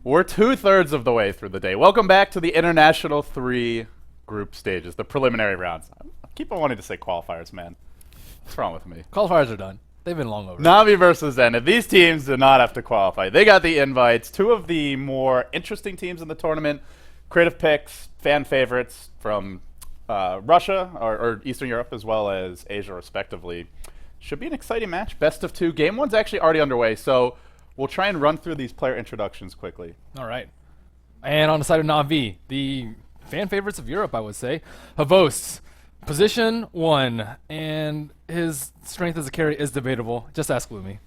We're 2/3 of the way through the day. Welcome back to the International 3 group stages, the preliminary rounds. I keep on wanting to say qualifiers, man. What's wrong with me? Qualifiers are done. They've been long over. Navi versus Zenith. These teams do not have to qualify. They got the invites. Two of the more interesting teams in the tournament. Creative picks, fan favorites from Russia or Eastern Europe as well as Asia, respectively. Should be an exciting match. Best of two. Game one's actually already underway, so we'll try and run through these player introductions quickly. All right. And on the side of Navi, the fan favorites of Europe, I would say. Havost, position 1, and his strength as a carry is debatable. Just ask Lumi.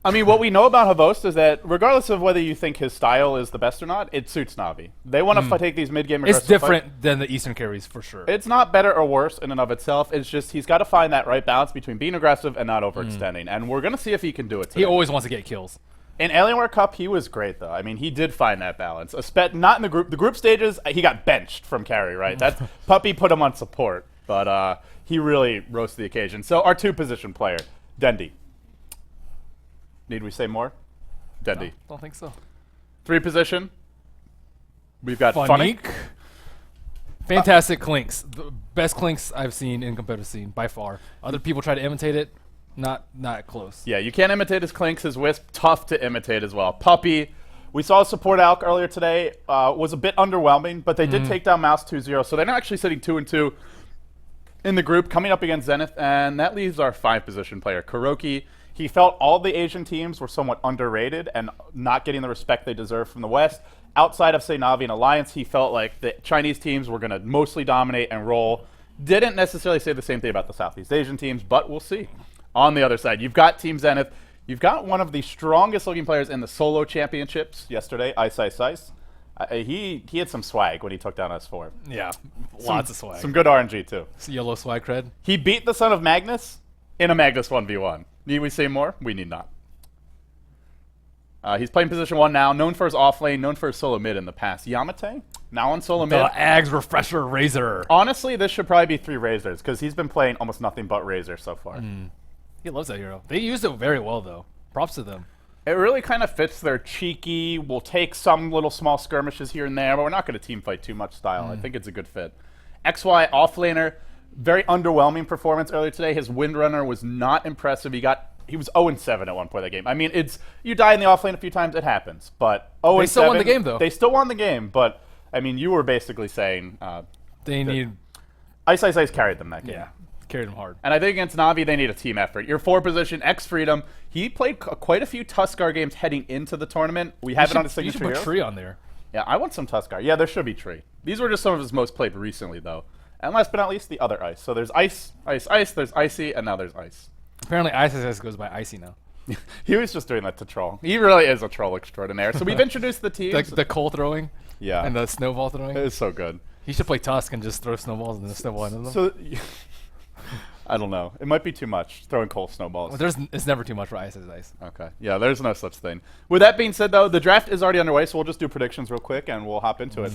I mean, what we know about Havost is that regardless of whether you think his style is the best or not, it suits Navi. They want to take these mid-game aggressive It's different than the Eastern carries, for sure. It's not better or worse in and of itself. It's just he's got to find that right balance between being aggressive and not overextending. And we're going to see if he can do it today. He always wants to get kills. In Alienware Cup, he was great, though. I mean, he did find that balance. Not in the group. The group stages, he got benched from carry, right? That's Puppey put him on support, but he really rose to the occasion. So our two-position player, Dendi. Need we say more? Dendi. No, don't think so. 3-position. We've got Funnique. Funnique. Fantastic clinks. The best clinks I've seen in competitive scene, by far. Other people try to imitate it. Not close. Yeah, you can't imitate his clinks, his wisp. Tough to imitate as well. Puppey. We saw support Alk earlier today. Was a bit underwhelming, but they did take down Mouse 2-0. So they're now actually sitting 2-2 in the group, coming up against Zenith. And that leaves our 5-position player, Kuroki. He felt all the Asian teams were somewhat underrated and not getting the respect they deserve from the West. Outside of, say, Navi and Alliance, he felt like the Chinese teams were going to mostly dominate and roll. Didn't necessarily say the same thing about the Southeast Asian teams, but we'll see. On the other side, you've got Team Zenith. You've got one of the strongest-looking players in the solo championships yesterday, Ice Ice Ice. He had some swag when he took down S4. Yeah, lots of swag. Some good RNG, too. Yellow swag cred. He beat the son of Magnus in a Magnus 1v1. Need we say more? We need not. He's playing position 1 now, known for his off lane, known for his solo mid in the past. Yamate, now on solo mid. The Ags Refresher Razor. Honestly, this should probably be 3 Razors, because he's been playing almost nothing but Razor so far. He loves that hero. They used it very well, though. Props to them. It really kind of fits their cheeky, we'll take some little small skirmishes here and there, but we're not going to team fight too much style. I think it's a good fit. XY offlaner, very underwhelming performance earlier today. His Windrunner was not impressive. He was 0-7 at one point in that game. I mean, you die in the offlane a few times, it happens. But 0-7. They still won the game, though. They still won the game, but I mean, you were basically saying They need. Ice Ice Ice carried them that game. Yeah, carried them hard. And I think against Navi, they need a team effort. Your 4-position, X Freedom, he played quite a few Tuskar games heading into the tournament. We have it on his You signature should put hero. Tree on there. Yeah, I want some Tuskar. Yeah, there should be Tree. These were just some of his most played recently, though. And last but not least, the other Ice. So there's Ice, Ice, Ice, there's Icy, and now there's Ice. Apparently, ISS goes by Icy now. He was just doing that to troll. He really is a troll extraordinaire. So we've introduced the teams. The coal throwing. Yeah. And the snowball throwing. It is so good. He should play Tusk and just throw snowballs and then snowball into them. So, I don't know. It might be too much, throwing coal snowballs. It's never too much for ISS Ice. Okay. Yeah, there's no such thing. With that being said, though, the draft is already underway, so we'll just do predictions real quick, and we'll hop into it.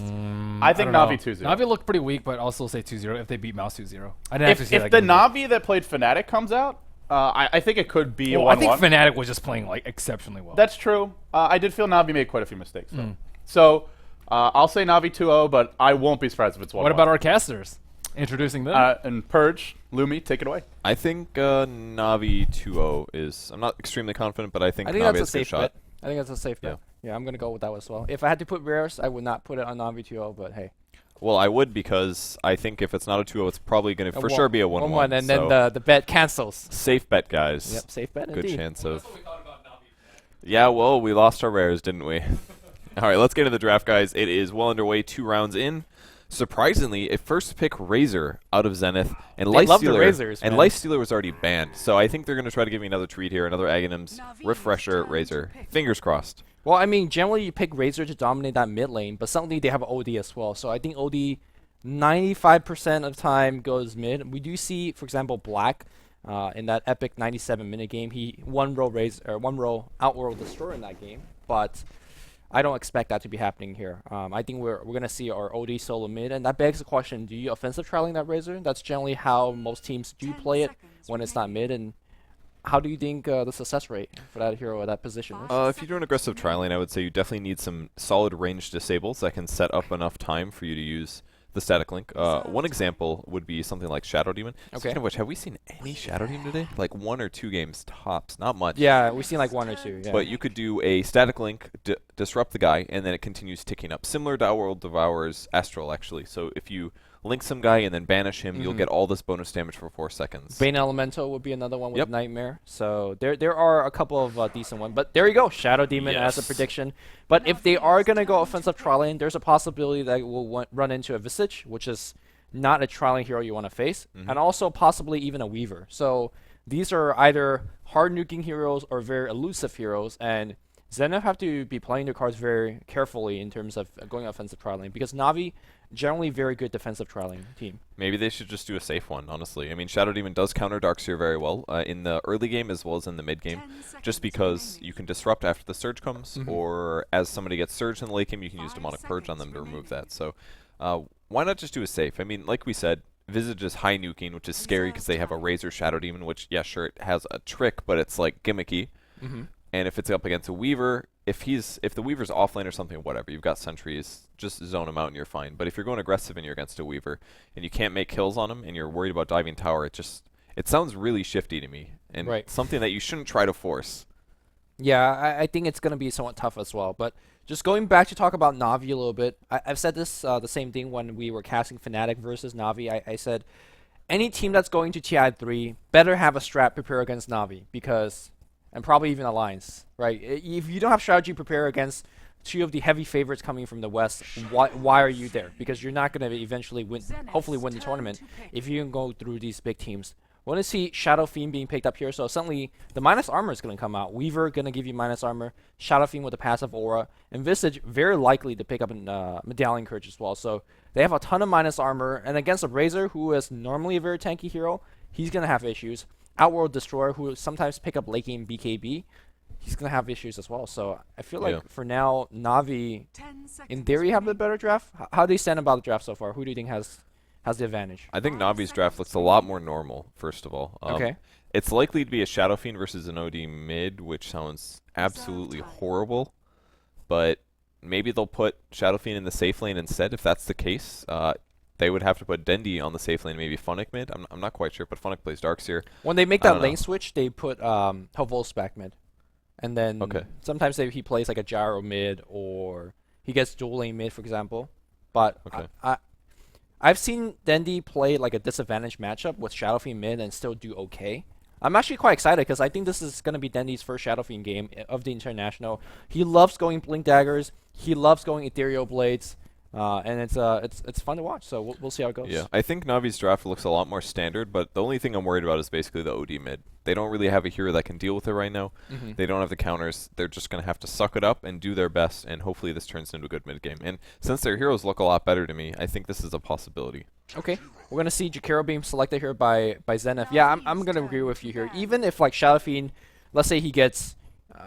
I think Navi 2-0. Navi looked pretty weak, but I'll still say 2-0 if they beat Mouse 2-0. I didn't actually see that If the game. Navi that played Fnatic comes out, I think it could be a 1-1. I think Fnatic was just playing like exceptionally well. That's true. I did feel Navi made quite a few mistakes, though. So, I'll say Navi 2-0, but I won't be surprised if it's 1-1. What about our casters? Introducing them. And Purge, Lumi, take it away. I think Navi 2-0 is. I'm not extremely confident, but I think I think Navi that's a has a good safe shot. bet. I think that's a safe bet. Yeah, I'm gonna go with that as well. If I had to put rares, I would not put it on Navi 2-0, but hey. Well, I would because I think if it's not a 2-0, it's probably going to for sure be a 1-1. 1-1, and so then the bet cancels. safe bet, guys. Yep, safe bet Good indeed. chance of. Yeah, well, we lost our rares, didn't we? All right, let's get into the draft, guys. It is well underway, 2 rounds in. Surprisingly, a first pick Razor out of Zenith, and They love the Lifestealer. Razors, And man. Lifestealer was already banned, so I think they're going to try to give me another treat here, another Aghanims Refresher Razor. Fingers crossed. Well, I mean, generally you pick Razor to dominate that mid lane, but suddenly they have OD as well. So I think OD 95% of the time goes mid. We do see, for example, Black in that epic 97-minute game. He one row Outworld Destroyer in that game, but I don't expect that to be happening here. I think we're gonna see our OD solo mid, and that begs the question: do you offensive trialing that Razor? That's generally how most teams do play it when it's not mid, and how do you think the success rate for that hero at that position is? If you're doing aggressive tri lane, I would say you definitely need some solid range disables that can set up enough time for you to use the static link. One example would be something like Shadow Demon. Okay. Speaking of which, have we seen any Shadow Demon today? Like 1 or 2 games tops, not much. Yeah, we've seen like 1 or 2. Yeah. But you could do a static link, disrupt the guy, and then it continues ticking up. Similar to Outworld Devourer's Astral, actually. So if you link some guy and then banish him, you'll get all this bonus damage for 4 seconds. Bane Elemental would be another one with Yep. Nightmare. So there are a couple of decent ones. But there you go, Shadow Demon as a Yes. prediction. But if they are going to go offensive tri lane, there's a possibility that we'll run into a Visage, which is not a tri lane hero you want to face, and also possibly even a Weaver. So these are either hard nuking heroes or very elusive heroes, and Zenith have to be playing their cards very carefully in terms of going offensive tri lane, because Na'Vi generally very good defensive tri lane team. Maybe they should just do a safe one, honestly. I mean, Shadow Demon does counter Darkseer very well in the early game as well as in the mid game, just because you can disrupt after the surge comes, or as somebody gets surged in the late game, you can use Demonic Purge on them to remove that. So why not just do a safe? I mean, like we said, Visage is high nuking, which is scary because they have a Razor Shadow Demon, which, yeah, sure, it has a trick, but it's like gimmicky. And if it's up against a Weaver, if the Weaver's offlane or something, whatever, you've got sentries, just zone him out and you're fine. But if you're going aggressive and you're against a Weaver and you can't make kills on him and you're worried about diving tower, it sounds really shifty to me and something that you shouldn't try to force. Yeah, I think it's going to be somewhat tough as well. But just going back to talk about Na'Vi a little bit, I've said this the same thing when we were casting Fnatic versus Na'Vi. I said any team that's going to TI3 better have a strat prepare against Na'Vi, because, and probably even Alliance, right? If you don't have strategy prepare against 2 of the heavy favorites coming from the West, why are you there? Because you're not going to eventually hopefully win the tournament if you can go through these big teams. We want to see Shadow Fiend being picked up here, so suddenly the minus armor is going to come out. Weaver going to give you minus armor, Shadow Fiend with a passive aura, and Visage very likely to pick up a Medallion Courage as well. So they have a ton of minus armor, and against a Razor, who is normally a very tanky hero, he's going to have issues. Outworld Destroyer, who sometimes pick up late game BKB, he's going to have issues as well. So I feel like for now, Na'Vi, in theory, have the better draft. How do you stand about the draft so far? Who do you think has the advantage? I think Na'Vi's draft looks a lot more normal, first of all. Okay. It's likely to be a Shadow Fiend versus an OD mid, which sounds absolutely horrible. But maybe they'll put Shadow Fiend in the safe lane instead, if that's the case. They would have to put Dendi on the safe lane, maybe Funnick mid. I'm not quite sure, but Funnick plays Darkseer. When they make that lane switch, they put Havos back mid. And then sometimes he plays like a Gyro mid, or he gets dual lane mid, for example. But I've seen Dendi play like a disadvantaged matchup with Shadow Fiend mid and still do okay. I'm actually quite excited because I think this is going to be Dendi's first Shadow Fiend game of the International. He loves going Blink Daggers. He loves going Ethereal Blades. And it's fun to watch, so we'll see how it goes. Yeah, I think Na'Vi's draft looks a lot more standard, but the only thing I'm worried about is basically the OD mid. They don't really have a hero that can deal with it right now. They don't have the counters. They're just going to have to suck it up and do their best, and hopefully this turns into a good mid game. And since their heroes look a lot better to me, I think this is a possibility. Okay, we're going to see Jakiro being selected here by Zenith. Yeah, I'm going to agree with you here. Even if like Shadow Fiend, let's say he gets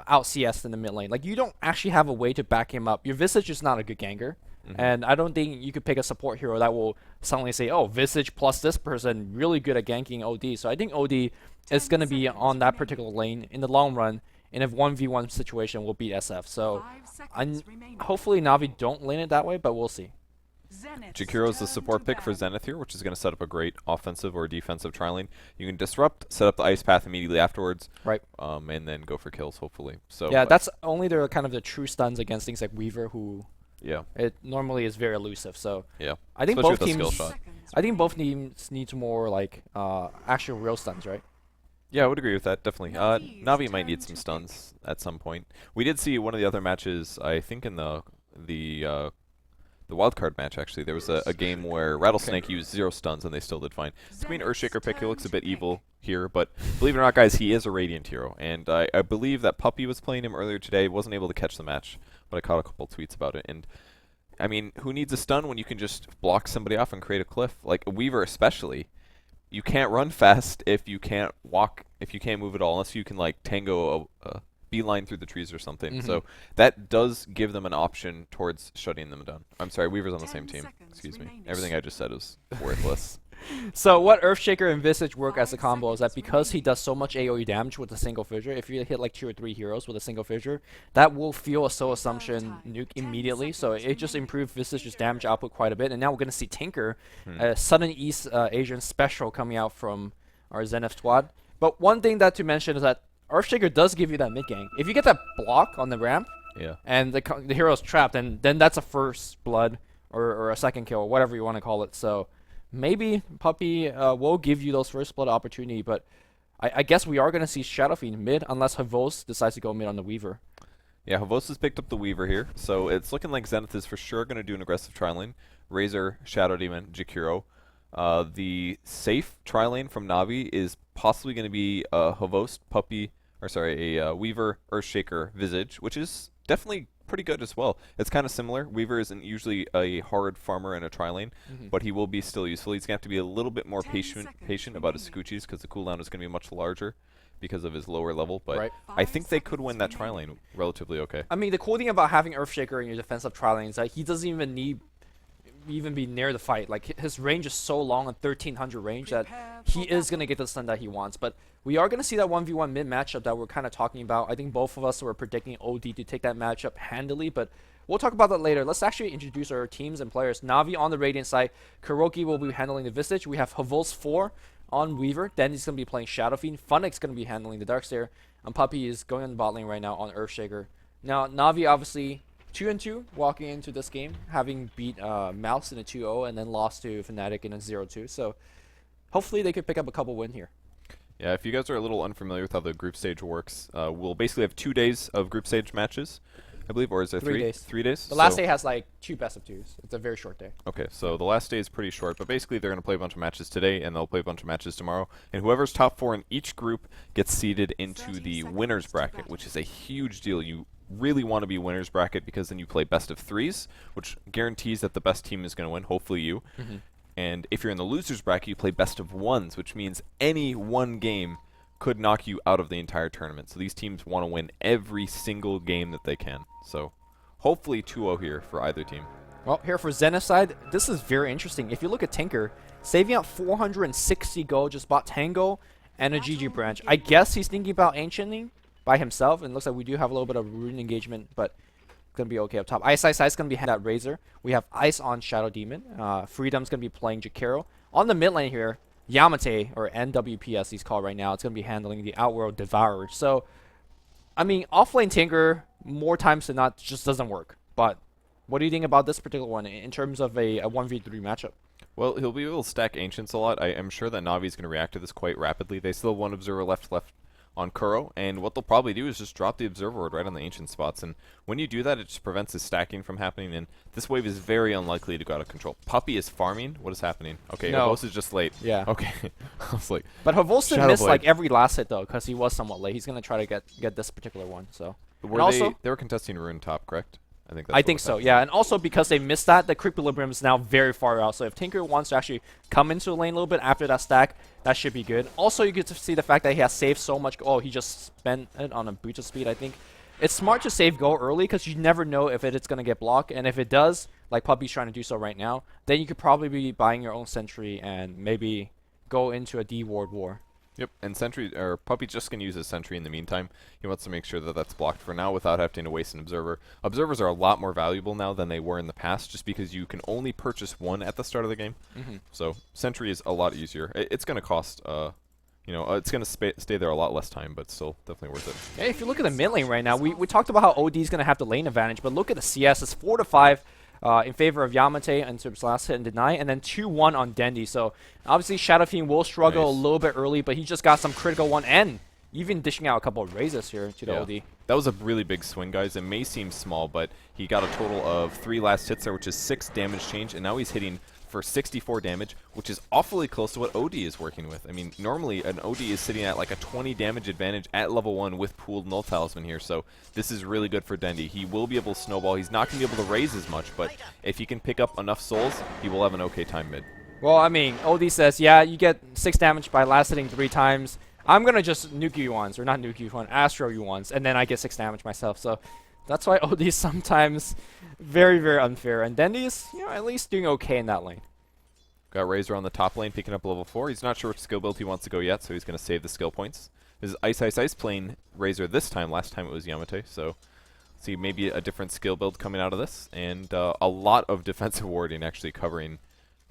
out CS in the mid lane, like you don't actually have a way to back him up. Your Visage is not a good ganger. And I don't think you could pick a support hero that will suddenly say, oh, Visage plus this person really good at ganking OD. So I think OD is going to be on that particular lane in the long run. And if 1v1 situation will beat SF. So hopefully Na'Vi don't lane it that way, but we'll see. Jakiro is the support pick for Zenith here, which is going to set up a great offensive or defensive tri lane. You can disrupt, set up the ice path immediately afterwards, right? And then go for kills, hopefully. So yeah, that's only the kind of the true stuns against things like Weaver, who it normally is very elusive. So I think both teams. I think both teams need more like actual real stuns, right? Yeah, I would agree with that, definitely. Na'Vi might need some stuns at some point. We did see one of the other matches, I think in the wildcard match, actually. There was a game where Rattlesnake used 0 stuns and they still did fine. Between Earthshaker pick, he looks a bit evil here, but believe it or not, guys, he is a Radiant hero. And I believe that Puppey was playing him earlier today, wasn't able to catch the match, but I caught a couple tweets about it. And I mean, who needs a stun when you can just block somebody off and create a cliff? Like a Weaver especially. You can't run fast if you can't walk, if you can't move at all, unless you can like tango a beeline through the trees or something. So that does give them an option towards shutting them down. I'm sorry, Weaver's on the same team. Excuse me. Everything I just said is worthless. So what Earthshaker and Visage work as a combo is that because he does so much AoE damage with a single fissure, if you hit like 2 or 3 heroes with a single fissure, that will feel a Soul Assumption nuke immediately. So it just improved Visage's damage output quite a bit. And now we're going to see Tinker, a Southern East Asian special coming out from our Zenith squad. But one thing that to mention is that Earthshaker does give you that mid gang. If you get that block on the ramp, and the hero's trapped, and then that's a first blood or a second kill, or whatever you want to call it. So maybe Puppey will give you those first blood opportunity, but I guess we are going to see Shadow Fiend mid unless Havos decides to go mid on the Weaver. Yeah, Havos has picked up the Weaver here, so it's looking like Zenith is for sure going to do an aggressive tri-lane. Razor, Shadow Demon, Jakiro. The safe tri-lane from Na'Vi is possibly going to be Havos, Puppey, or sorry, a Weaver, Earthshaker, Visage, which is definitely pretty good as well. It's kind of similar. Weaver isn't usually a hard farmer in a tri-lane, but he will be still useful. He's going to have to be a little bit more patient about his Scoochies because the cooldown is going to be much larger because of his lower level, but I think they could win that tri-lane relatively okay. I mean, the cool thing about having Earthshaker in your defensive tri-lane is that he doesn't even need be near the fight. Like, his range is so long, a 1300 range, that he is going to get the stun that he wants. But we are going to see that 1v1 mid matchup that we're kind of talking about. I think both of us were predicting OD to take that matchup handily, but we'll talk about that later. Let's actually introduce our teams and players. Na'Vi on the Radiant side. Kuroki will be handling the Visage. We have Havos 4 on Weaver. Then he's going to be playing Shadow Fiend. Funnick's going to be handling the Darkstare. And Puppey is going on the bot lane right now on Earthshaker. Now, Na'Vi obviously 2-2 walking into this game, having beat Mouse in a 2-0 and then lost to Fnatic in a 0-2. So hopefully they could pick up a couple win here. Yeah, if you guys are a little unfamiliar with how the group stage works, we'll basically have 2 days of group stage matches, I believe, or is there 3 days? 3 days? The last day has like 2 best-of-2s. It's a very short day. Okay, so the last day is pretty short, but basically they're going to play a bunch of matches today, and they'll play a bunch of matches tomorrow. And whoever's top 4 in each group gets seeded into the winners bracket, which is a huge deal. You really want to be winners bracket because then you play best of 3s, which guarantees that the best team is going to win, hopefully you. And if you're in the losers bracket, you play best of 1s, which means any one game could knock you out of the entire tournament. So these teams want to win every single game that they can. So hopefully 2-0 here for either team. Well, here for Zenith side, this is very interesting. If you look at Tinker, saving up 460 gold, just bought Tango and a GG branch. I guess he's thinking about Ancienting by himself, and it looks like we do have a little bit of rune engagement, but going to be okay up top. Ice is going to be hand at Razor. We have Ice on Shadow Demon. Freedom's going to be playing Jakiro. On the mid lane here, Yamate, or NWP as he's called right now, it's going to be handling the Outworld Devourer. So, I mean, offlane Tinker, more times than not, just doesn't work. But what do you think about this particular one in terms of a 1v3 matchup? Well, he'll be able to stack Ancients a lot. I am sure that Na'Vi is going to react to this quite rapidly. They still have one Observer left on Kuro, and what they'll probably do is just drop the Observer Ward right on the Ancient spots. And when you do that, it just prevents his stacking from happening, and this wave is very unlikely to go out of control. Puppey is farming? What is happening? Okay, no. Havos is just late. Yeah. Okay. I was like, but Havos did miss Shadowblade. like every last hit, though, because he was somewhat late. He's going to try to get this particular one. So. They were contesting Rune top, correct? I think so, yeah. And also because they missed that, the Equilibrium is now very far out. So if Tinker wants to actually come into the lane a little bit after that stack, that should be good. Also, you get to see the fact that he has saved so much. Oh, he just spent it on a boost of speed, I think. It's smart to save gold early because you never know if it's going to get blocked. And if it does, like Puppey's trying to do so right now, then you could probably be buying your own Sentry and maybe go into a D-Ward war. Yep, and Sentry, or Puppey's just going to use his Sentry in the meantime. He wants to make sure that that's blocked for now without having to waste an Observer. Observers are a lot more valuable now than they were in the past, just because you can only purchase one at the start of the game. So Sentry is a lot easier. It's going to cost, it's going to stay there a lot less time, but still definitely worth it. Yeah, if you look at the mid lane right now, we talked about how OD is going to have the lane advantage, but look at the CS. It's 4-5. In favor of Yamate into his last hit and deny, and then 2-1 on Dendi. So obviously Shadow Fiend will struggle a little bit early, but he just got some critical one and even dishing out a couple of raises here to the OD. That was a really big swing, guys. It may seem small, but he got a total of 3 last hits there, which is 6 damage change, and now he's hitting for 64 damage, which is awfully close to what OD is working with. I mean, normally an OD is sitting at like a 20 damage advantage at level 1 with pooled Null Talisman here, so this is really good for Dendi. He will be able to snowball. He's not going to be able to raise as much, but if he can pick up enough souls, he will have an okay time mid. Well, I mean, OD says, yeah, you get 6 damage by last hitting 3 times. I'm going to just nuke you once, or not nuke you once, Astro you once, and then I get 6 damage myself, so that's why OD is sometimes very, very unfair, and Dendi is, at least doing okay in that lane. Got Razor on the top lane, picking up level 4. He's not sure which skill build he wants to go yet, so he's going to save the skill points. This is Ice Ice Ice playing Razor this time. Last time it was Yamate, so see maybe a different skill build coming out of this. And a lot of defensive warding actually covering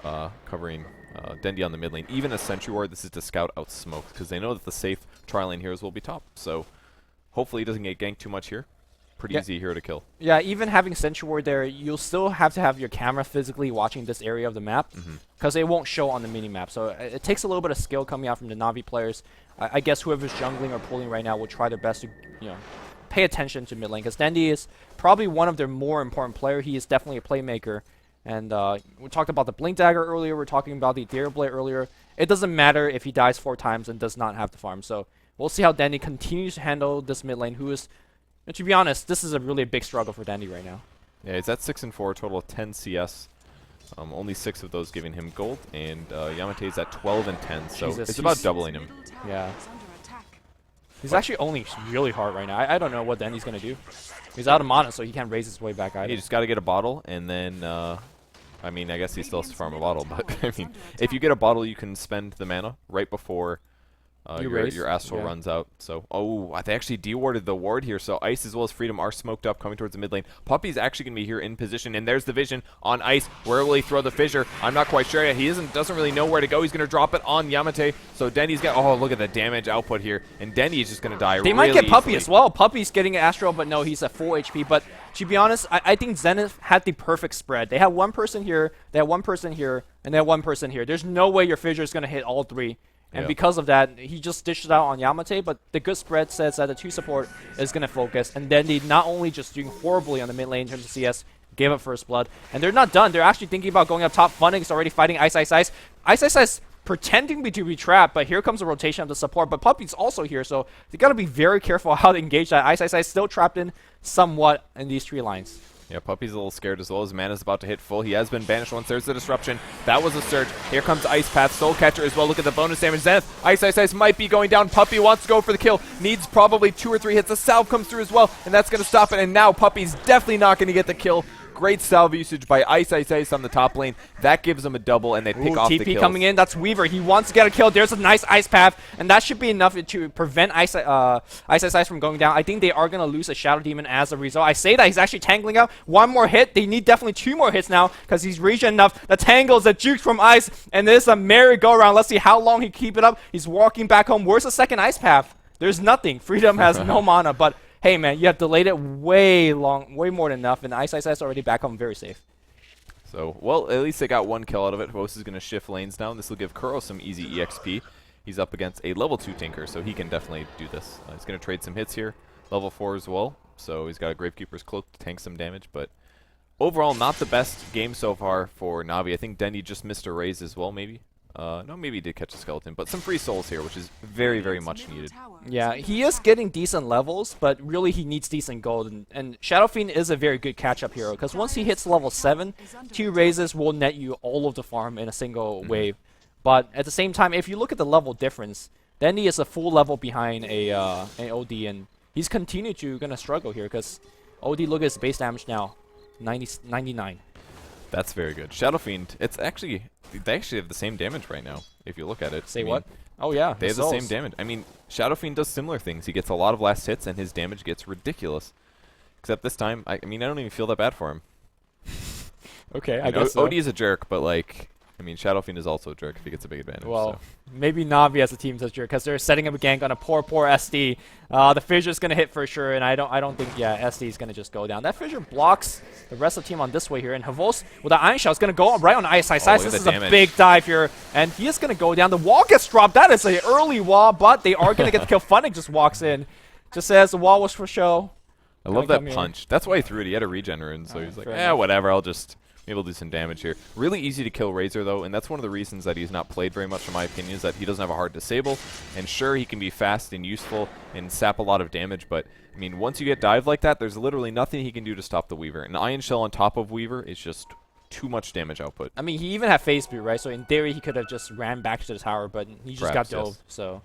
Dendi on the mid lane. Even a Sentry Ward, this is to scout out smoke, because they know that the safe tri-lane heroes will be top. So hopefully he doesn't get ganked too much here. Pretty easy hero to kill. Yeah, even having Sentry Ward there, you'll still have to have your camera physically watching this area of the map, because it won't show on the mini-map. So it takes a little bit of skill coming out from the Na'Vi players. I guess whoever's jungling or pulling right now will try their best to, pay attention to mid lane, because Dendi is probably one of their more important players. He is definitely a playmaker. And we talked about the Blink Dagger earlier. We're talking about the Ethereal Blade earlier. It doesn't matter if he dies 4 times and does not have the farm. So we'll see how Dendi continues to handle this mid lane, who is, to be honest, this is a really big struggle for Dendi right now. Yeah, he's at 6 and 4, total of 10 CS. Only 6 of those giving him gold, and Yamate's at 12 and 10, so Jesus, it's about doubling him. Yeah. He's actually only really hard right now. I don't know what Dendi's going to do. He's out of mana, so he can't raise his way back either. You just got to get a bottle, and then, I mean, I guess he still has to farm a bottle, but, I mean, if you get a bottle, you can spend the mana right before your Astral runs out. So, they actually de-warded the ward here, so Ice as well as Freedom are smoked up coming towards the mid lane. Puppey's actually going to be here in position, and there's the vision on Ice. Where will he throw the fissure? I'm not quite sure yet. He doesn't really know where to go. He's going to drop it on Yamate, so Dendi's got, look at the damage output here, and Dendi is just going to die They might get Puppey as well. Puppey's getting Astral, but no, he's at full HP. But to be honest, I think Zenith had the perfect spread. They had one person here, they had one person here, and they had one person here. There's no way your fissure is going to hit all 3. And because of that, he just dished it out on Yamate, but the good spread says that the 2 support is going to focus. And then they not only just doing horribly on the mid lane in terms of CS, gave up first blood. And they're not done. They're actually thinking about going up top. Funning is already fighting Ice Ice Ice. Ice Ice Ice pretending to be trapped, but here comes the rotation of the support. But Puppey's also here, so they got to be very careful how to engage that. Ice Ice Ice still trapped in somewhat in these 3 lines. Yeah, Puppey's a little scared as well. His mana's about to hit full. He has been banished once. There's the disruption. That was a surge. Here comes Ice Path. Soul Catcher as well. Look at the bonus damage. Zenith. Ice Ice Ice might be going down. Puppey wants to go for the kill. Needs probably 2 or 3 hits. The salve comes through as well, and that's going to stop it. And now Puppey's definitely not going to get the kill. Great salve usage by Ice Ice Ice on the top lane. That gives them a double, and they pick off the kills. TP coming in. That's Weaver. He wants to get a kill. There's a nice Ice Path, and that should be enough to prevent Ice Ice Ice from going down. I think they are going to lose a Shadow Demon as a result. I say that he's actually tangling out. 1 more hit. They need definitely 2 more hits now because he's regen enough. The tangles, the jukes from Ice, and there's a merry-go-round. Let's see how long he can keep it up. He's walking back home. Where's the second Ice Path? There's nothing. Freedom has no mana, but hey, man, you have delayed it way more than enough, and Ice Ice Ice already back home very safe. So, well, at least they got 1 kill out of it. Hvos is going to shift lanes down. This will give Kuro some easy EXP. He's up against a level 2 Tinker, so he can definitely do this. He's going to trade some hits here. Level 4 as well, so he's got a Gravekeeper's Cloak to tank some damage, but overall, not the best game so far for Na'Vi. I think Dendi just missed a raise as well, maybe. No, maybe he did catch a skeleton, but some free souls here, which is very, very much needed. Yeah, he is getting decent levels, but really he needs decent gold. And Shadow Fiend is a very good catch-up hero, because once he hits level 7, 2 raises will net you all of the farm in a single wave. But at the same time, if you look at the level difference, Dendi is a full level behind an OD, and he's continued to gonna struggle here, because OD, look at his base damage now, 99. That's very good. Shadow Fiend, they actually have the same damage right now, if you look at it. Say what? Oh yeah, they have the same damage. I mean, Shadow Fiend does similar things. He gets a lot of last hits, and his damage gets ridiculous. Except this time, I mean, I don't even feel that bad for him. Okay, I guess so. OD is a jerk, but like, I mean, Shadow Fiend is also a jerk if he gets a big advantage. Well, so. maybe Na'Vi as a team is a jerk because they're setting up a gank on a poor SD. The Fissure's gonna hit for sure, and I don't think SD is gonna just go down. That Fissure blocks the rest of the team on this way here, and Hvos with the Iron Shot is gonna go right on Ice Ice Ice. This is a big dive here, and he is gonna go down. The wall gets dropped. That is an early wall, but they are gonna get the kill. Funnick just walks in, just says the wall was for show. I love that punch. That's why he threw it. He had a regener in, so he's like, whatever. Maybe we'll do some damage here. Really easy to kill Razor, though, and that's one of the reasons that he's not played very much, in my opinion, is that he doesn't have a hard disable. And sure, he can be fast and useful and sap a lot of damage, but, I mean, once you get dived like that, there's literally nothing he can do to stop the Weaver. An Ion Shell on top of Weaver is just too much damage output. I mean, he even had phase boot, right? So in theory, he could have just ran back to the tower, but he just got dove, so...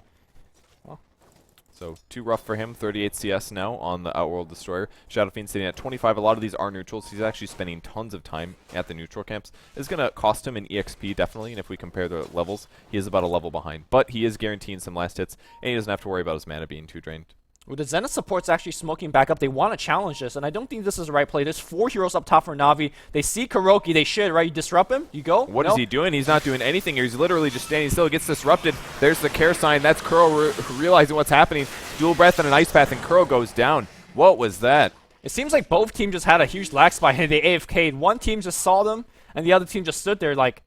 So too rough for him. 38 CS now on the Outworld Destroyer. Shadow Fiend sitting at 25. A lot of these are neutrals. He's actually spending tons of time at the neutral camps. It's going to cost him an EXP, definitely, and if we compare the levels, he is about a level behind. But he is guaranteeing some last hits, and he doesn't have to worry about his mana being too drained. With the Zenith supports actually smoking back up, they want to challenge this, and I don't think this is the right play. There's 4 heroes up top for Na'Vi. They see Kuroki, they should, right? You disrupt him, you go. What is he doing? He's not doing anything here. He's literally just standing still. Gets disrupted. There's the care sign. That's Kuro realizing what's happening. Dual breath and an ice path, and Kuro goes down. What was that? It seems like both teams just had a huge lag spike and they AFK'd. One team just saw them, and the other team just stood there like,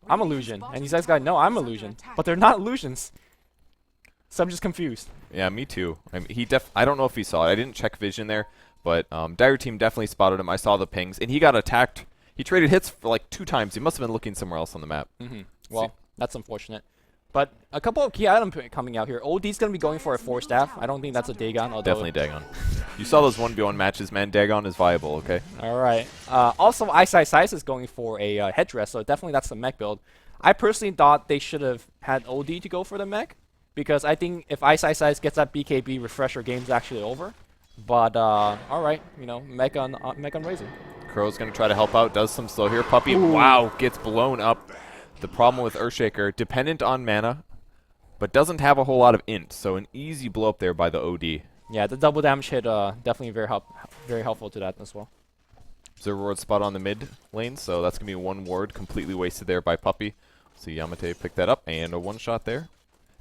I'm illusion. And these guys got, no, I'm illusion. But they're not illusions. So I'm just confused. Yeah, me too. I don't know if he saw it. I didn't check vision there, but Dire Team definitely spotted him. I saw the pings, and he got attacked. He traded hits for like 2 times. He must have been looking somewhere else on the map. Well, that's unfortunate. But a couple of key items coming out here. OD's going to be going for a 4-staff. I don't think that's a Dagon. Definitely Dagon. You saw those 1v1 matches, man. Dagon is viable, okay? All right. Also, Ice is going for a headdress, so definitely that's the mech build. I personally thought they should have had OD to go for the mech, because I think if Ice gets that BKB refresher, game's actually over. But, all right, you know, mech on Razor. Crow's going to try to help out. Does some slow here. Puppey, wow, gets blown up. The problem with Earthshaker, dependent on mana, but doesn't have a whole lot of int, so an easy blow up there by the OD. Yeah, the double damage hit definitely very helpful to that as well. Observer ward spot on the mid lane, so that's going to be 1 ward completely wasted there by Puppey. So Yamate picked that up, and a 1-shot there.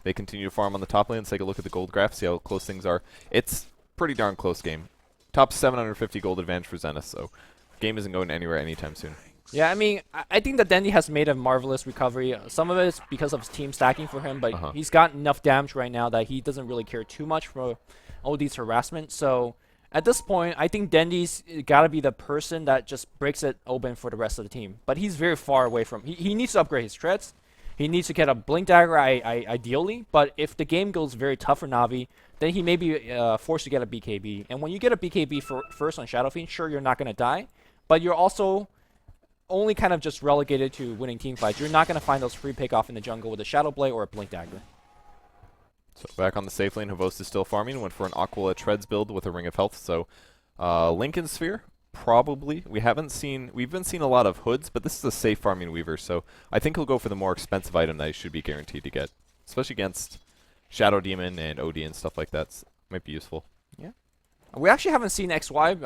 They continue to farm on the top lane. Let's take a look at the gold graph, see how close things are. It's pretty darn close game. Top 750 gold advantage for Zenith, so game isn't going anywhere anytime soon. Yeah, I mean, I think that Dendi has made a marvelous recovery. Some of it is because of his team stacking for him, but he's got enough damage right now that he doesn't really care too much for OD's harassment. So at this point, I think Dendi's got to be the person that just breaks it open for the rest of the team. But he's very far away from... He needs to upgrade his treads. He needs to get a Blink Dagger, ideally. But if the game goes very tough for Na'Vi, then he may be forced to get a BKB. And when you get a BKB first on Shadow Fiend, sure, you're not going to die. But you're also only kind of just relegated to winning team fights. You're not going to find those free pick-off in the jungle with a Shadow Blade or a Blink Dagger. So back on the safe lane, Havos is still farming. Went for an Aquila Treads build with a Ring of Health. So Lincoln Sphere, probably. We've been seeing a lot of hoods, but this is a safe farming Weaver. So I think he'll go for the more expensive item that he should be guaranteed to get. Especially against Shadow Demon and OD and stuff like that. Might be useful. Yeah. We actually haven't seen XY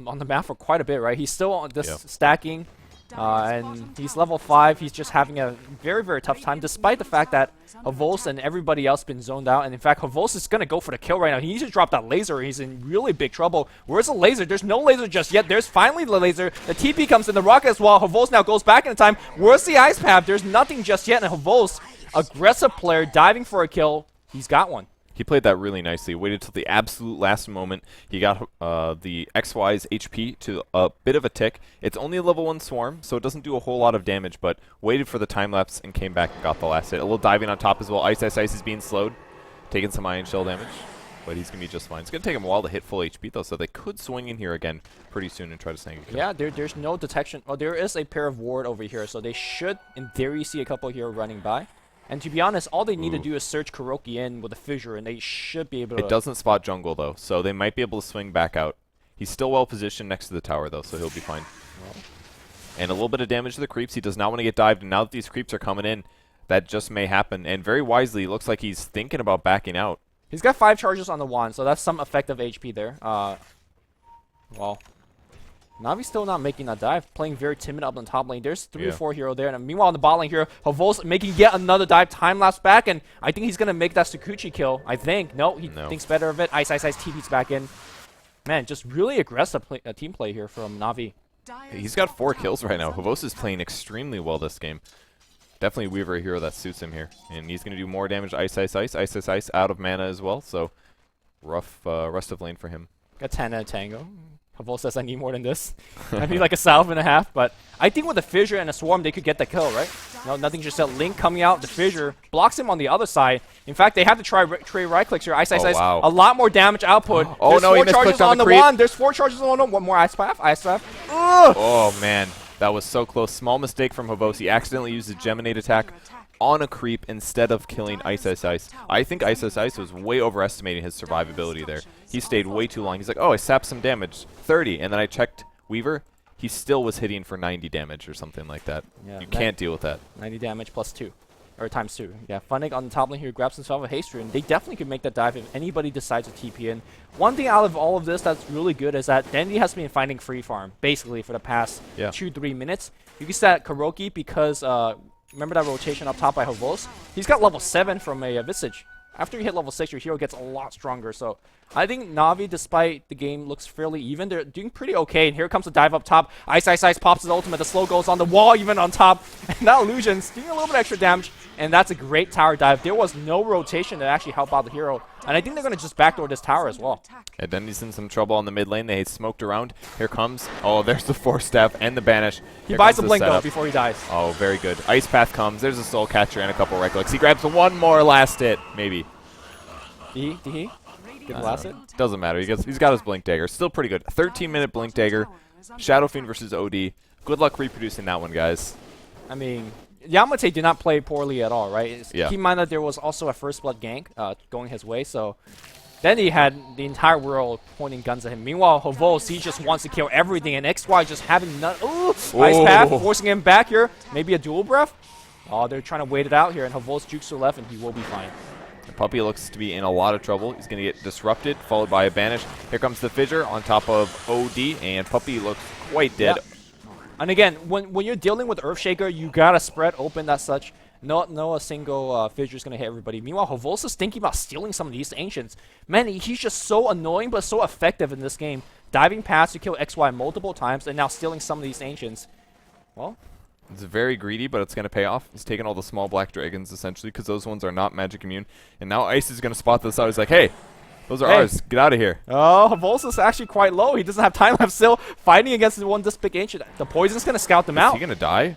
on the map for quite a bit, right? He's still on this stacking. And he's level 5. He's just having a very, very tough time, despite the fact that Havos and everybody else been zoned out. And in fact, Havos is going to go for the kill right now. He needs to drop that laser. He's in really big trouble. Where's the laser? There's no laser just yet. There's finally the laser. The TP comes in the rocket as well. Havos now goes back in time. Where's the ice path? There's nothing just yet. And Havos, aggressive player, diving for a kill. He's got one. He played that really nicely. Waited till the absolute last moment. He got the XY's HP to a bit of a tick. It's only a level 1 swarm, so it doesn't do a whole lot of damage, but waited for the time lapse and came back and got the last hit. A little diving on top as well. Ice is being slowed, taking some Iron Shell damage, but he's going to be just fine. It's going to take him a while to hit full HP, though, so they could swing in here again pretty soon and try to snag a kill. Yeah, there's no detection. Oh, there is a pair of ward over here, so they should, in theory, see a couple here running by. And to be honest, all they need to do is search Kuroki in with a fissure, and they should be able to... It doesn't spot jungle, though, so they might be able to swing back out. He's still well positioned next to the tower, though, so he'll be fine. And a little bit of damage to the creeps. He does not want to get dived, and now that these creeps are coming in, that just may happen. And very wisely, it looks like he's thinking about backing out. He's got 5 charges on the wand, so that's some effective HP there. Well... Navi's still not making that dive, playing very timid up on top lane. There's 3 or 4 hero there, and meanwhile on the bot lane here, Havos making yet another dive, time lapse back, and I think he's gonna make that Sakuchi kill. I think. No, he thinks better of it. Ice TP's back in. Man, just really aggressive team play here from Na'Vi. He's got 4 kills right now. Havos is playing extremely well this game. Definitely Weaver a hero that suits him here, and he's gonna do more damage to Ice out of mana as well. So rough rest of lane for him. Got 10 at Tango. Havos says I need more than this. I need like a salve and a half, but I think with the fissure and a swarm they could get the kill, right? No, nothing just said Link coming out, the fissure blocks him on the other side. In fact, they have to try right clicks here. Ice wow. a lot more damage output. Oh no, he misclicked on the creep. Wand. There's 4 charges on the one. One more ice path. Ugh! Oh man, that was so close. Small mistake from Havos. He accidentally used the Geminate attack on a creep instead of killing Ice Ice Ice. I think Ice Ice Ice was way overestimating his survivability there. He stayed way too long. He's like, oh, I sapped some damage, 30, and then I checked Weaver. He still was hitting for 90 damage or something like that. Yeah, you can't deal with that. 90 damage plus 2. Or times 2. Yeah, Funnick on the top lane here grabs himself a haste rune. They definitely could make that dive if anybody decides to TP in. One thing out of all of this that's really good is that Dendi has been finding free farm, basically, for the past 2-3 minutes. You can see that Kuroki, because, remember that rotation up top by Havos? He's got level 7 from a Visage. After you hit level 6, your hero gets a lot stronger. So I think Na'Vi, despite the game looks fairly even, they're doing pretty okay. And here comes the dive up top. Ice Ice Ice pops his ultimate. The slow goes on the wall, even on top. And that Illusion's doing a little bit extra damage. And that's a great tower dive. There was no rotation to actually help out the hero. And I think they're going to just backdoor this tower as well. Yeah, Dendi's in some trouble on the mid lane. They smoked around. Here comes. Oh, there's the Force Staff and the Banish. He buys the Blink, though, before he dies. Oh, very good. Ice Path comes. There's a Soul Catcher and a couple right clicks. He grabs one more last hit, maybe. Did he? Get the last hit? Doesn't matter. He's got his Blink Dagger. Still pretty good. 13-minute Blink Dagger. Shadow Fiend versus OD. Good luck reproducing that one, guys. I mean, Yamate did not play poorly at all, right? Yeah. Keep in mind that there was also a First Blood gank going his way, so then he had the entire world pointing guns at him. Meanwhile, Havos, he just wants to kill everything, and XY just having none. Ooh! Ice Path, forcing him back here. Maybe a dual breath? Oh, they're trying to wait it out here, and Havos jukes to the left, and he will be fine. Puppey looks to be in a lot of trouble. He's going to get disrupted, followed by a Banish. Here comes the Fissure on top of OD, and Puppey looks quite dead. Yep. And again, when you're dealing with Earthshaker, you gotta spread open that such. No a single Fissure is going to hit everybody. Meanwhile, Havos is thinking about stealing some of these Ancients. Man, he's just so annoying but so effective in this game. Diving past to kill XY multiple times, and now stealing some of these Ancients. Well, it's very greedy, but it's going to pay off. He's taking all the small black dragons, essentially, because those ones are not magic immune. And now Ice is going to spot this out. He's like, hey, those are ours. Get out of here. Oh, Havos is actually quite low. He doesn't have time left still. Fighting against the one this big Ancient. The Poison's going to scout them out. Is he going to die?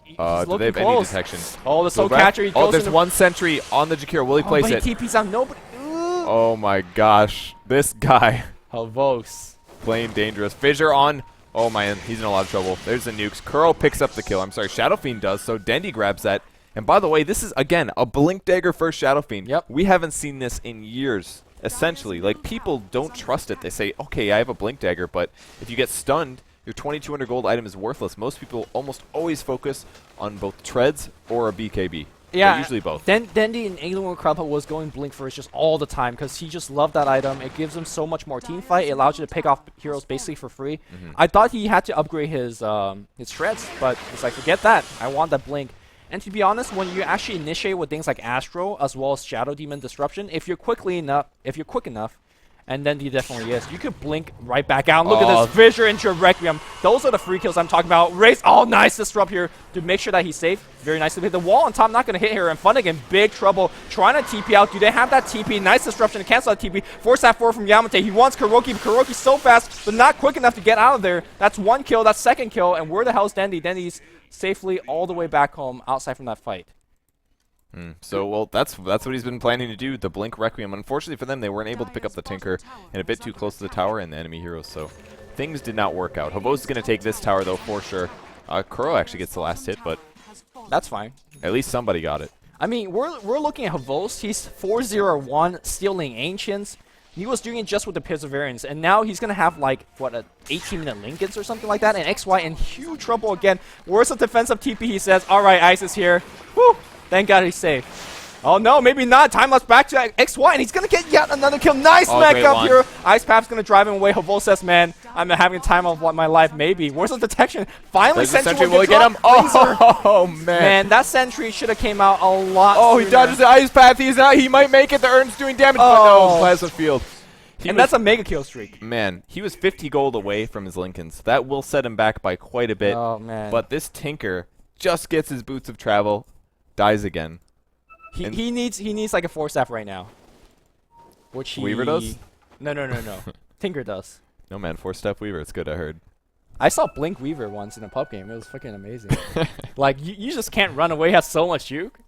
Do they have close. any detection? Oh, the Soul Catcher. He goes there's one sentry on the Jakiro. Will he place but it? He TP's out. Nobody. Oh my gosh. This guy. Havos. Playing dangerous. Fissure on. Oh man, he's in a lot of trouble. There's the nukes. Kuro picks up the kill. I'm sorry, Shadow Fiend does, so Dendi grabs that. And by the way, this is, again, a Blink Dagger first Shadow Fiend. Yep. We haven't seen this in years, essentially. Like, people don't trust it. They say, okay, I have a Blink Dagger, but if you get stunned, your 2200 gold item is worthless. Most people almost always focus on both treads or a BKB. Yeah, but usually both. Dendi in Alienware Club was going Blink first just all the time because he just loved that item. It gives him so much more team fight. It allows you to pick off heroes basically for free. I thought he had to upgrade his shreds, but it's like, forget that. I want that Blink. And to be honest, when you actually initiate with things like Astro as well as Shadow Demon Disruption, if you're quick enough, and then he definitely is, you could Blink right back out. Look at this Fissure into Requiem. Those are the free kills I'm talking about. Raise, nice disrupt here to make sure that he's safe. Very nicely hit the wall on top, not going to hit here. And Funnick in big trouble, trying to TP out. Do they have that TP? Nice disruption to cancel that TP. Force that 4 from Yamate. He wants Kuroki, but Kuroki's so fast, but not quick enough to get out of there. That's one kill, that's second kill. And where the hell's Dendi? Dendi's safely all the way back home outside from that fight. So, well, that's what he's been planning to do, the Blink Requiem. Unfortunately for them, they weren't able to pick up the Tinker and a bit too close to the tower and the enemy heroes, so things did not work out. Havos is going to take this tower, though, for sure. Kuro actually gets the last hit, but that's fine. At least somebody got it. I mean, we're looking at Havos. He's 4-0-1, stealing Ancients. He was doing it just with the Perseverance, and now he's going to have, like, what, a 18-minute Lincolns or something like that, and XY in huge trouble again. Where's the defensive TP? He says, all right, Ice is here. Whew. Thank God he's safe. Oh no, maybe not. Time lapse back to XY, and he's gonna get yet another kill. Nice mech up here. Ice Path's gonna drive him away. Havos says, man, I'm having a time of my life, maybe. Where's the detection? Finally, Sentry will get him. Oh, man. Man, that Sentry should have came out a lot sooner. He dodges the Ice Path. He might make it. The Urn's doing damage, but no, Plasma Field. And that's a mega kill streak. Man, he was 50 gold away from his Lincolns. That will set him back by quite a bit. Oh, man. But this Tinker just gets his boots of travel, dies again. He needs like a Force Staff right now. Which Weaver does? No. Tinker does. No man, Force Staff Weaver. It's good, I heard. I saw Blink Weaver once in a pub game. It was fucking amazing. Like you just can't run away. He has so much juke.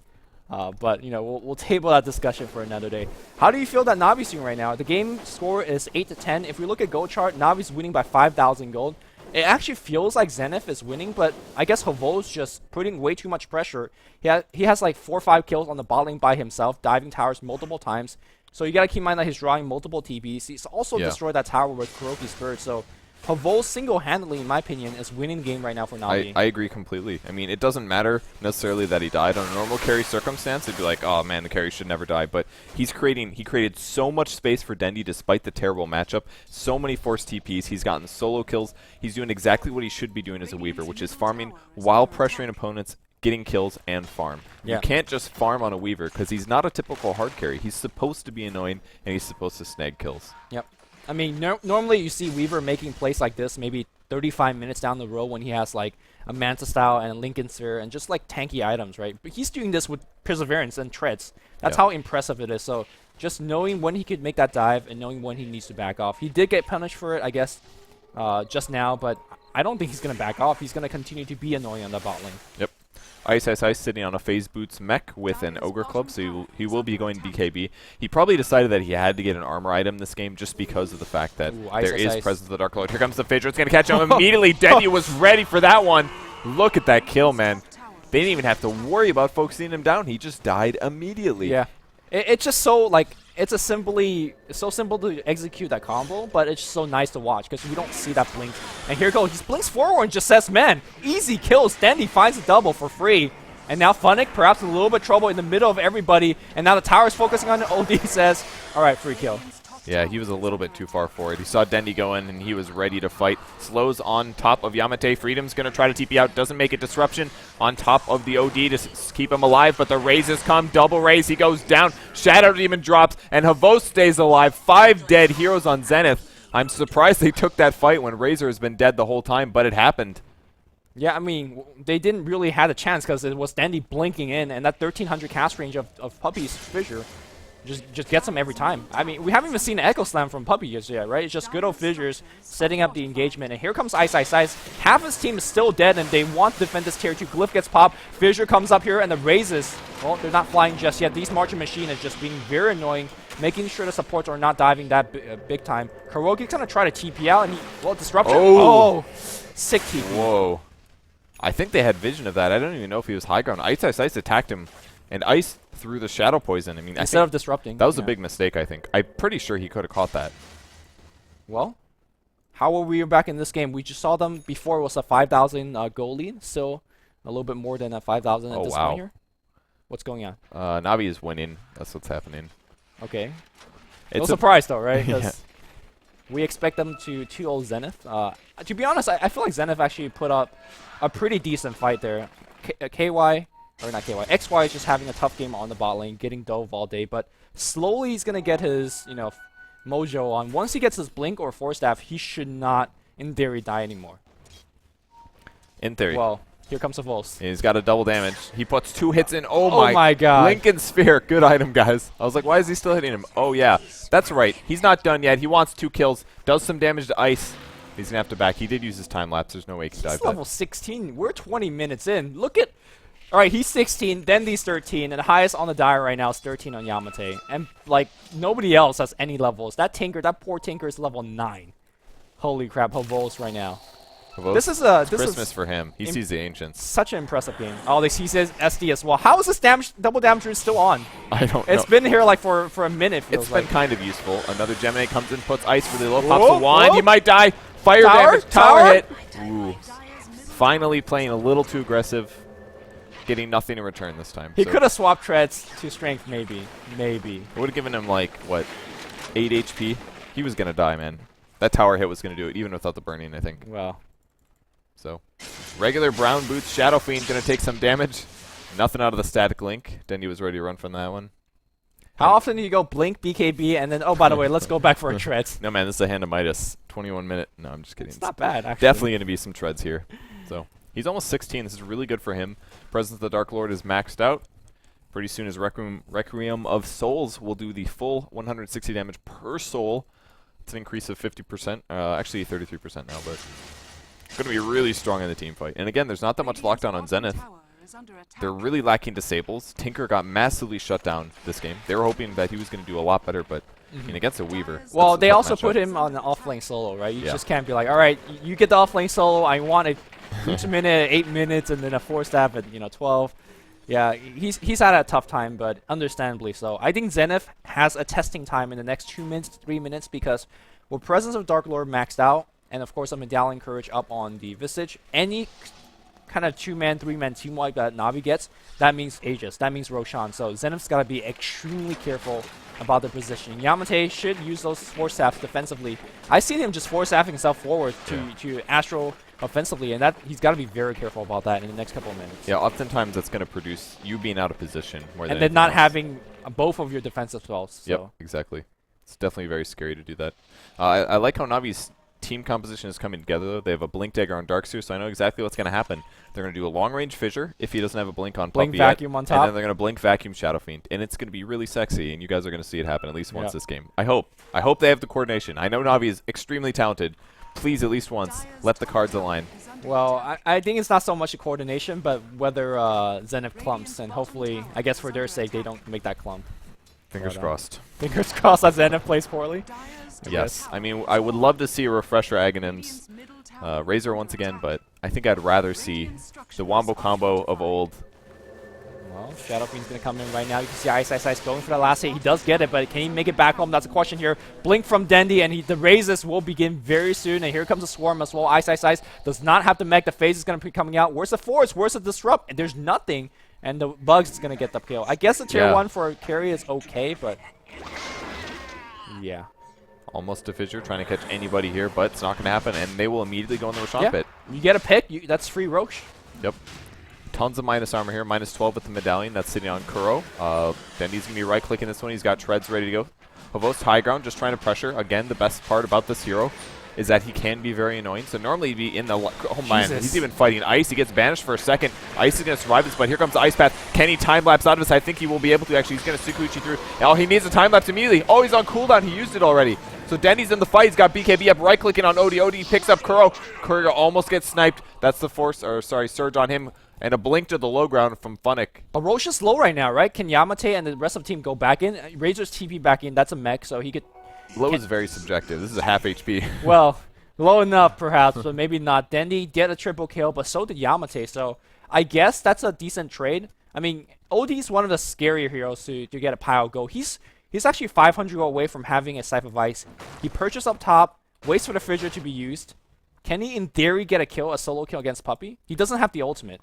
But you know we'll table that discussion for another day. How do you feel that Navi's doing right now? The game score is 8-10. If we look at gold chart, Navi's winning by 5,000 gold. it actually feels like Zenith is winning, but I guess Havo's just putting way too much pressure. He has like 4 or 5 kills on the bot lane by himself, diving towers multiple times. So you gotta keep in mind that he's drawing multiple TPs. He's also destroyed that tower with Kuroki's Bird. So Havo single-handedly, in my opinion, is winning the game right now for Na'Vi. I agree completely. I mean, it doesn't matter necessarily that he died. On a normal carry circumstance, it'd be like, oh man, the carry should never die. But he created so much space for Dendi despite the terrible matchup. So many forced TPs. He's gotten solo kills. He's doing exactly what he should be doing as a Weaver, which is farming while pressuring opponents, getting kills, and farm. Yeah. You can't just farm on a Weaver because he's not a typical hard carry. He's supposed to be annoying, and he's supposed to snag kills. Yep. I mean, normally you see Weaver making plays like this maybe 35 minutes down the road when he has like a Manta Style and a Lincoln Sphere and just like tanky items, right? But he's doing this with Perseverance and Treads. That's how impressive it is. So just knowing when he could make that dive and knowing when he needs to back off. He did get punished for it, I guess, just now, but I don't think he's going to back off. He's going to continue to be annoying on the bot lane. Yep. Ice sitting on a Phase Boots mech with an Ogre Club, so he will be going BKB. He probably decided that he had to get an armor item this game just because of the fact that there is presence of the Dark Lord. Here comes the Phaedra. It's going to catch him immediately. Dendi was ready for that one. Look at that kill, man. They didn't even have to worry about focusing him down. He just died immediately. Yeah. It's just so, like, it's so simple to execute that combo, but it's so nice to watch because we don't see that blink. And here goes, he blinks forward and just says, man, easy kills. Dendi finds a double for free. And now Funnick, perhaps in a little bit of trouble in the middle of everybody. And now the tower's focusing on it. OD says, all right, free kill. Yeah, he was a little bit too far forward. He saw Dendi go in, and he was ready to fight. Slows on top of Yamate. Freedom's going to try to TP out. Doesn't make it. Disruption on top of the OD to keep him alive, but the raises come. Double raise. He goes down. Shadow Demon drops, and Havo stays alive. 5 dead heroes on Zenith. I'm surprised they took that fight when Razor has been dead the whole time, but it happened. Yeah, I mean, they didn't really have a chance because it was Dendi blinking in, and that 1300 cast range of Puppy's Fissure just gets him every time. I mean, we haven't even seen an Echo Slam from Puppy yet, right? It's just good old Fissures setting up the engagement. And here comes Ice. Half his team is still dead, and they want to defend this tier 2. Glyph gets popped. Fissure comes up here, and the raises, well, they're not flying just yet. These Marching Machine is just being very annoying, making sure the supports are not diving that big time. Kuroki's going to try to TP out, and he, well, Disruption. Oh, sick TP. Whoa. I think they had vision of that. I don't even know if he was high ground. Ice attacked him, and Ice threw the Shadow Poison. I mean, instead of disrupting. That was a big mistake, I think. I'm pretty sure he could have caught that. Well, how were we back in this game? We just saw them before. It was a 5,000 goal lead, so a little bit more than a 5,000 at this point here. What's going on? Na'Vi is winning. That's what's happening. Okay. It's no surprise, though, right? Because we expect them to 2-0 Zenith. To be honest, I feel like Zenith actually put up a pretty decent fight there. XY is just having a tough game on the bot lane, getting dove all day, but slowly he's going to get his, mojo on. Once he gets his Blink or Force Staff, he should not, in theory, die anymore. In theory. Well, here comes the Volst. He's got a double damage. He puts 2 hits in. Oh my god. Lincoln Sphere. Good item, guys. I was like, why is he still hitting him? Oh, yeah. That's right. He's not done yet. He wants 2 kills. Does some damage to Ice. He's going to have to back. He did use his time lapse. There's no way he can dive He's that. level 16. We're 20 minutes in. Look at... Alright, he's 16, then he's 13, and the highest on the dial right now is 13 on Yamate. And, like, nobody else has any levels. That poor Tinker is level 9. Holy crap, Havo's right now. Havo's? This is Christmas for him. He sees the Ancients. Such an impressive game. Oh, he says SD as well. How is this double damage still on? I don't know. It's been here, like, for a minute, It's feels been like. kind of useful. Another Gemini comes in, puts Ice really low, pops a wand. Whoa. He might die. Fire Tower? damage. Tower hit. Ooh. Finally playing a little too aggressive. Getting nothing in return this time. He so could have swapped Treads to Strength, maybe. Maybe. it would have given him, like, what, 8 HP? He was going to die, man. That tower hit was going to do it, even without the burning, I think. Well. So, regular Brown Boots. Shadow Fiend going to take some damage. Nothing out of the static link. Dendi was ready to run from that one. How often do you go Blink, BKB, and then, oh, by the way, let's go back for a Treads? No, man, this is a Hand of Midas. 21 minute. No, I'm just kidding. It's not bad, actually. Definitely going to be some treads here. So, he's almost 16. This is really good for him. Presence of the Dark Lord is maxed out. Pretty soon his Requiem of Souls will do the full 160 damage per soul. It's an increase of 50%. Actually 33% now, but it's going to be really strong in the team fight. And again, there's not that much lockdown on Zenith. they're really lacking disables. Tinker got massively shut down this game. They were hoping that he was going to do a lot better, but I mean, against a Weaver. Well, that's a they tough also matchup. put him on the off-lane solo, right? You Yeah. just can't be like, all right, you get the off-lane solo. I want a each minute, 8 minutes, and then a 4-staff at 12. Yeah, he's had a tough time, but understandably so. I think Zenith has a testing time in the next 2 minutes, 3 minutes, because with Presence of Dark Lord maxed out, and of course a Medallion Courage up on the Visage, any kind of 2-man, 3-man team wipe that Navi gets, that means Aegis, that means Roshan. So Zenith's got to be extremely careful about the positioning. Yamate should use those force staffs defensively. I see him just force staffing himself forward to Astro offensively, and that he's got to be very careful about that in the next couple of minutes. Yeah, oftentimes that's going to produce you being out of position more than And then anything not else. having both of your defensive spells. So. Yep, exactly. It's definitely very scary to do that. I like how Navi's team composition is coming together, though. They have a Blink Dagger on Darkseer, so I know exactly what's going to happen. They're going to do a long-range Fissure if he doesn't have a Blink on Blink Puppy yet, Vacuum on and top. then they're going to Blink Vacuum Shadow Fiend, and it's going to be really sexy, and you guys are going to see it happen at least once Yep. this game. I hope. I hope they have the coordination. I know Navi is extremely talented. Please, at least once, let the cards align. Well, I think it's not so much a coordination, but whether Zenith clumps, and hopefully, I guess for their sake, they don't make that clump. Fingers But, crossed. Fingers crossed that Zenith plays poorly. Yes. I mean, I would love to see a Refresher Aghanims Razor once again, but I think I'd rather see the Wombo combo of old. Well, Shadow Fiend's going to come in right now. You can see Ice going for the last hit. He does get it, but can he make it back home? That's a question here. Blink from Dendi, and the raises will begin very soon. And here comes a Swarm as well. Ice does not have the mech. The phase is going to be coming out. Where's the Force? Where's the Disrupt? And there's nothing. And the Bugs is going to get the kill. I guess the tier 1 for carry is okay, but yeah. Almost a Fissure, trying to catch anybody here, but it's not going to happen, and they will immediately go in the Roshan Yeah. pit. You get a pick. That's free Roche. Yep. Tons of minus armor here. Minus 12 with the Medallion. That's sitting on Kuro. Dendi's going to be right-clicking this one. He's got Treads ready to go. Havost high ground, just trying to pressure. Again, the best part about this hero is that he can be very annoying. So normally he'd be in the... Oh, man. Jesus. He's even fighting Ice. He gets banished for a second. Ice is going to survive this, but here comes the Ice Path. Can he time-lapse out of this? I think he will be able to, actually. He's going to Sukuichi through. Oh, he needs a time-lapse immediately. Oh, he's on cooldown. He used it already. So Dendi's in the fight. He's got BKB up, right-clicking on Odie. Odie picks up Kuro. Kuro almost gets sniped. That's the Surge on him. And a blink to the low ground from Funnick. But Roche is low right now, right? Can Yamate and the rest of the team go back in? Razor's TP back in. That's a mech, so he could... Low is very subjective. This is a half HP. Well, low enough, perhaps, but maybe not. Dendi did a triple kill, but so did Yamate, so I guess that's a decent trade. I mean, Odie's one of the scarier heroes to get a pile go. He's actually 500 gold away from having a Scythe of Ice. He purchased up top, waits for the Fissure to be used. Can he, in theory, get a solo kill against Puppy? He doesn't have the ultimate.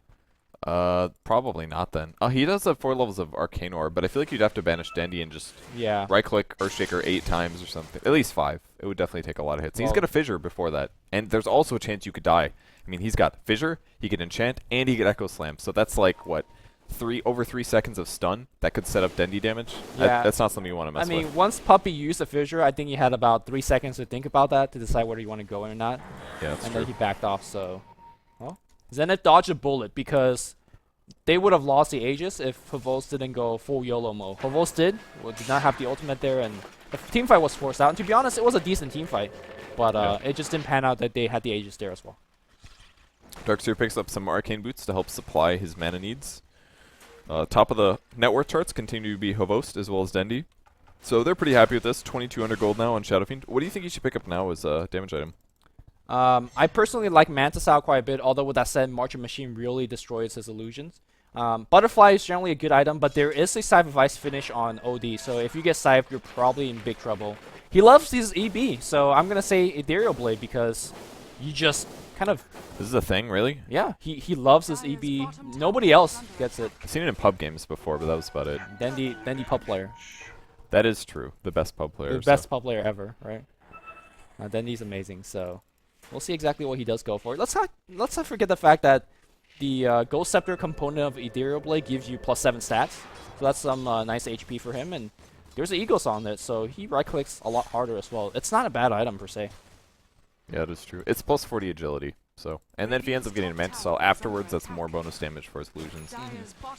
Probably not then. He does have 4 levels of Arcane Orb, but I feel like you'd have to banish Dendi and just Yeah. right-click Earthshaker 8 times or something. At least 5. It would definitely take a lot of hits. Well, He's got a Fissure before that, and there's also a chance you could die. I mean, he's got Fissure, he could enchant, and he could Echo Slam. So that's like, what, over 3 seconds of stun that could set up Dendi damage? Yeah. That's not something you want to mess I mean, with. once Puppy used the Fissure, I think he had about 3 seconds to think about that to decide whether you want to go in or not. Yeah, that's And true. then he backed off, so... Well, Zenith dodged a bullet because they would have lost the Aegis if Havost didn't go full YOLO mode. Havost did not have the ultimate there, and the team fight was forced out. And to be honest, it was a decent team fight, but it just didn't pan out that they had the Aegis there as well. Darkseer picks up some Arcane Boots to help supply his mana needs. Top of the net worth charts continue to be Havost as well as Dendi. So they're pretty happy with this. 2,200 gold now on Shadow Fiend. What do you think you should pick up now as a damage item? I personally like Mantis out quite a bit, although with that said, Marching Machine really destroys his illusions. Butterfly is generally a good item, but there is a Scythe of Ice finish on OD, so if you get Scythe, you're probably in big trouble. He loves his EB, so I'm going to say Ethereal Blade because you just kind of... This is a thing, really? Yeah, he loves his EB. Nobody else gets it. I've seen it in pub games before, but that was about it. Dendi pub player. That is true. The best pub player. The best pub player ever, right? Dendi's amazing, so we'll see exactly what he does go for. Let's not forget the fact that the Ghost Scepter component of Ethereal Blade gives you +7 stats. So that's some nice HP for him, and there's an Eagles on it, so he right-clicks a lot harder as well. It's not a bad item, per se. Yeah, it is true. It's +40 agility. So, and then if he ends up getting a Mantis Cell afterwards, that's more bonus damage for his illusions.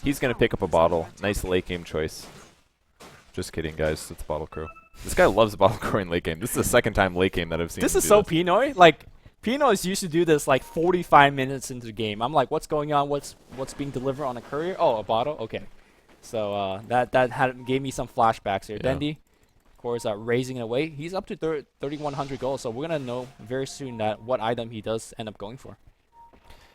He's going to pick up a bottle. Nice late game choice. Just kidding, guys. It's Bottle Crow. This guy loves Bottle Crow in late game. This is the second time late game that I've seen This him is do so Pinoy. Like, Pino is used to do this like 45 minutes into the game. I'm like, what's going on? What's being delivered on a courier? Oh, a bottle? Okay. So that gave me some flashbacks here. Yeah. Dendi, of course, raising it away. He's up to 3,100 gold, so we're going to know very soon that what item he does end up going for.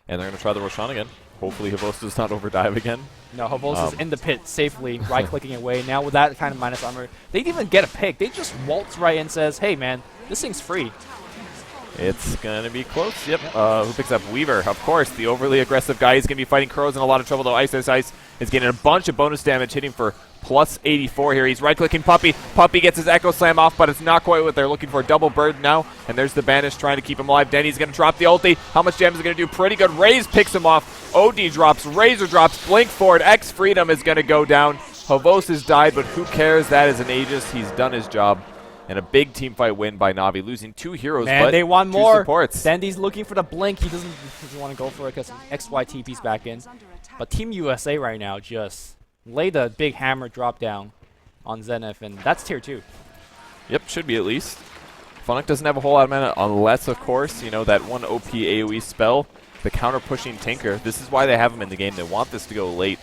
And they're going to try the Roshan again. Hopefully Havost does not overdive again. No, Havost is in the pit safely, right-clicking away. Now with that kind of minus armor, they didn't even get a pick. They just waltz right in and says, hey, man, this thing's free. It's going to be close. Yep. Who picks up? Weaver, of course. The overly aggressive guy. He's going to be fighting Crows in a lot of trouble, though. Ice is getting a bunch of bonus damage, hitting for plus 84 here. He's right-clicking Puppey. Puppey gets his Echo Slam off, but it's not quite what they're looking for. Double Bird now, and there's the Banish trying to keep him alive. Denny's going to drop the ulti. How much damage is it going to do? Pretty good. Raze picks him off. OD drops. Razor drops. Blink forward. X Freedom is going to go down. Havost has died, but who cares? That is an Aegis. He's done his job. And a big team fight win by Na'Vi, losing 2 heroes, Man, but they want 2 more. supports. Dendi's looking for the blink. He doesn't want to go for it because XY TP's back in. But Team USA right now just laid a big hammer drop down on Zenith, and that's tier 2. Yep, should be at least. Funnock doesn't have a whole lot of mana unless, of course, you know, that one OP AoE spell, the counter-pushing Tinker. This is why they have him in the game. They want this to go late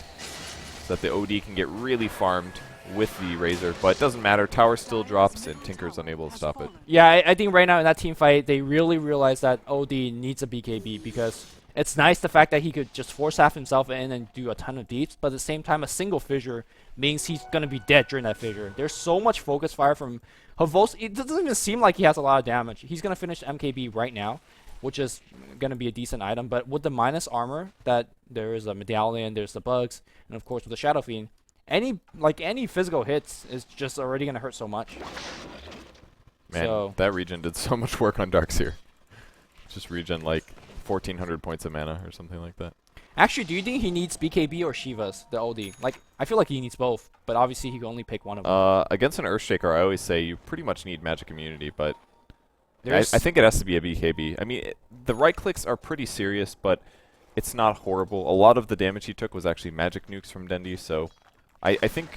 so that the OD can get really farmed with the Razor, but it doesn't matter. Tower still drops, and Tinker's unable to stop it. Yeah, I think right now in that team fight, they really realize that OD needs a BKB because it's nice the fact that he could just force half himself in and do a ton of deeps, but at the same time, a single fissure means he's going to be dead during that fissure. There's so much focus fire from Havost. It doesn't even seem like he has a lot of damage. He's going to finish MKB right now, which is going to be a decent item, but with the minus armor, that there is a medallion, there's the bugs, and of course with the Shadow Fiend, any physical hits is just already going to hurt so much. Man, So that regen did so much work on Darkseer. Just regen like 1,400 points of mana or something like that. actually, do you think he needs BKB or Shivas, the OD? Like, I feel like he needs both, but obviously he can only pick one of them. Against an Earthshaker, I always say you pretty much need Magic Immunity, but I There's- think it has to be a BKB. I mean, the right clicks are pretty serious, but it's not horrible. A lot of the damage he took was actually magic nukes from Dendi, so I think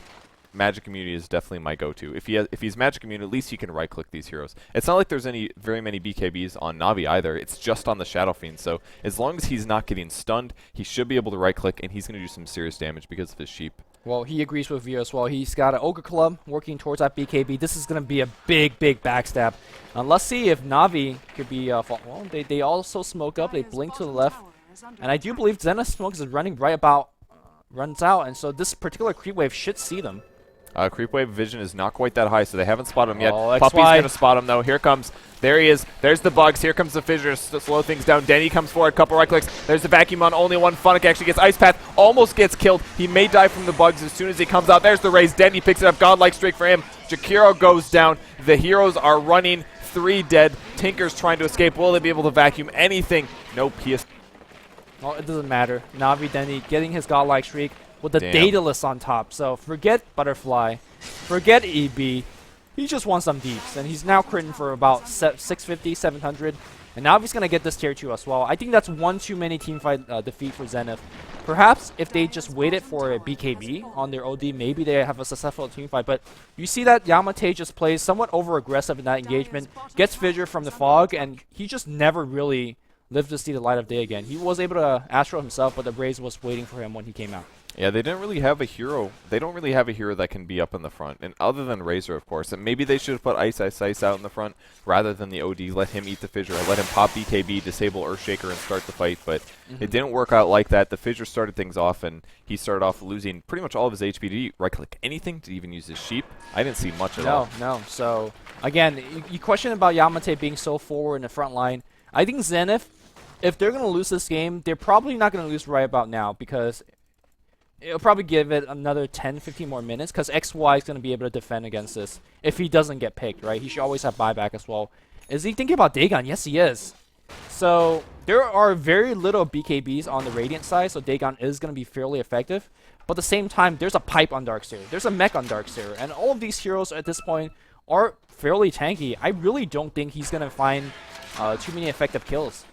Magic Immunity is definitely my go-to. If he's Magic Immune, at least he can right-click these heroes. It's not like there's very many BKBs on Na'Vi either. It's just on the Shadow Fiend. So as long as he's not getting stunned, he should be able to right-click, and he's going to do some serious damage because of his sheep. Well, he agrees with you as well. He's got an Ogre Club working towards that BKB. This is going to be a big, big backstab. Let's see if Na'Vi could be... well, they also smoke up. They blink to the left. And I do believe Zenith Smokes is running right about... runs out. And so this particular creep wave should see them. Creep wave vision is not quite that high, so they haven't spotted him yet. Oh, Puppey's XY. going to spot him, though. Here comes. There he is. There's the bugs. Here comes the fissure to slow things down. Denny comes forward. Couple right clicks. There's the vacuum on. Only one. Funnock actually gets Ice Path. Almost gets killed. He may die from the bugs as soon as he comes out. There's the raise. Denny picks it up. Godlike streak for him. Jakiro goes down. The heroes are running. 3 dead. Tinker's trying to escape. Will they be able to vacuum anything? No PS. Well, it doesn't matter. Na'Vi Denny getting his godlike streak with the Damn. Daedalus on top. So forget Butterfly, forget EB. He just wants some deeps, and he's now critting for about 650, 700. And now he's going to get this tier 2 as well. I think that's one too many teamfight defeat for Zenith. Perhaps if they just waited for a BKB on their OD, maybe they have a successful teamfight. But you see that Yamate just plays somewhat over-aggressive in that engagement, gets Fissure from the fog, and he just never really lived to see the light of day again. He was able to Astro himself, but the Braze was waiting for him when he came out. Yeah, they didn't really have a hero. They don't really have a hero that can be up in the front, and other than Razor, of course. And maybe they should have put Ice out in the front rather than the OD. Let him eat the Fissure. Let him pop BKB, disable Earthshaker, and start the fight. But it didn't work out like that. The Fissure started things off, and he started off losing pretty much all of his HP. Did he right-click anything? Did he even use his sheep? I didn't see much at all. No. So, again, you question about Yamate being so forward in the front line. I think Zenith, if they're going to lose this game, they're probably not going to lose right about now because it'll probably give it another 10, 15 more minutes because XY is going to be able to defend against this if he doesn't get picked, right? He should always have buyback as well. Is he thinking about Dagon? Yes, he is. So there are very little BKBs on the Radiant side, so Dagon is going to be fairly effective. But at the same time, there's a pipe on Darkseer. There's a mech on Darkseer. And all of these heroes at this point are fairly tanky. I really don't think he's going to find too many effective kills.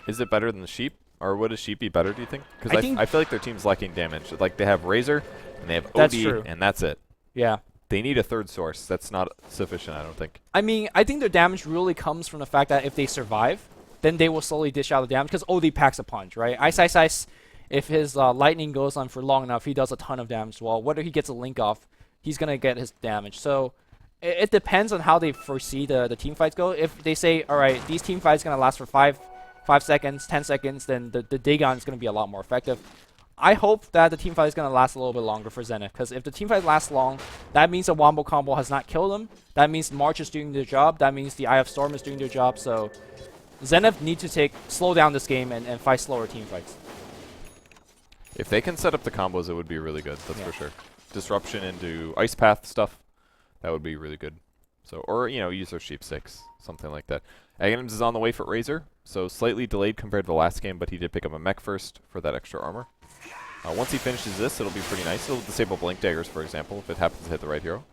Is it better than the sheep? Or would a sheep be better, do you think? Because I think- I feel like their team's lacking damage. Like, they have Razor, and they have OD, That's true. and that's it. Yeah. They need a third source. That's not sufficient, I don't think. I mean, I think their damage really comes from the fact that if they survive, then they will slowly dish out the damage because OD packs a punch, right? Ice, if his lightning goes on for long enough, he does a ton of damage. Well, whether he gets a link off, he's gonna get his damage. So it depends on how they foresee the team fights go. If they say, all right, these team fights gonna last for 5 seconds, 10 seconds, then the Dagon is gonna be a lot more effective. I hope that the team fight is going to last a little bit longer for Zenith, because if the team fight lasts long, that means the Wombo combo has not killed him. That means March is doing their job. That means the Eye of Storm is doing their job. So Zenith need to slow down this game and fight slower team fights. If they can set up the combos, it would be really good. That's for sure. Disruption into Ice Path stuff, that would be really good. So, or use their Sheep 6, something like that. Aghanim's is on the way for Razor, so slightly delayed compared to the last game, but he did pick up a mech first for that extra armor. Once he finishes this, it'll be pretty nice. It'll disable Blink Daggers, for example, if it happens to hit the right hero.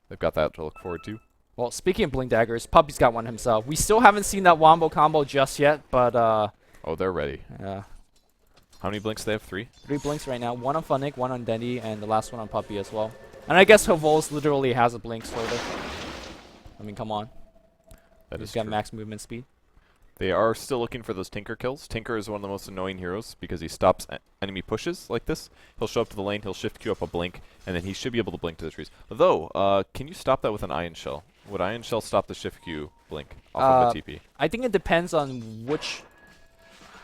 They've got that to look forward to. Well, speaking of Blink Daggers, Puppy's got one himself. We still haven't seen that Wombo combo just yet, but oh, they're ready. yeah. How many blinks do they have? 3? 3 blinks right now. 1 on Funnick, 1 on Dendy, and the last one on Puppy as well. And I guess Havos literally has a blink further. I mean, come on. He's got max movement speed. They are still looking for those Tinker kills. Tinker is one of the most annoying heroes because he stops enemy pushes like this. He'll show up to the lane, he'll shift Q up a blink, and then he should be able to blink to the trees. Though, can you stop that with an Ion Shell? Would Ion Shell stop the shift Q blink off of a TP? I think it depends on which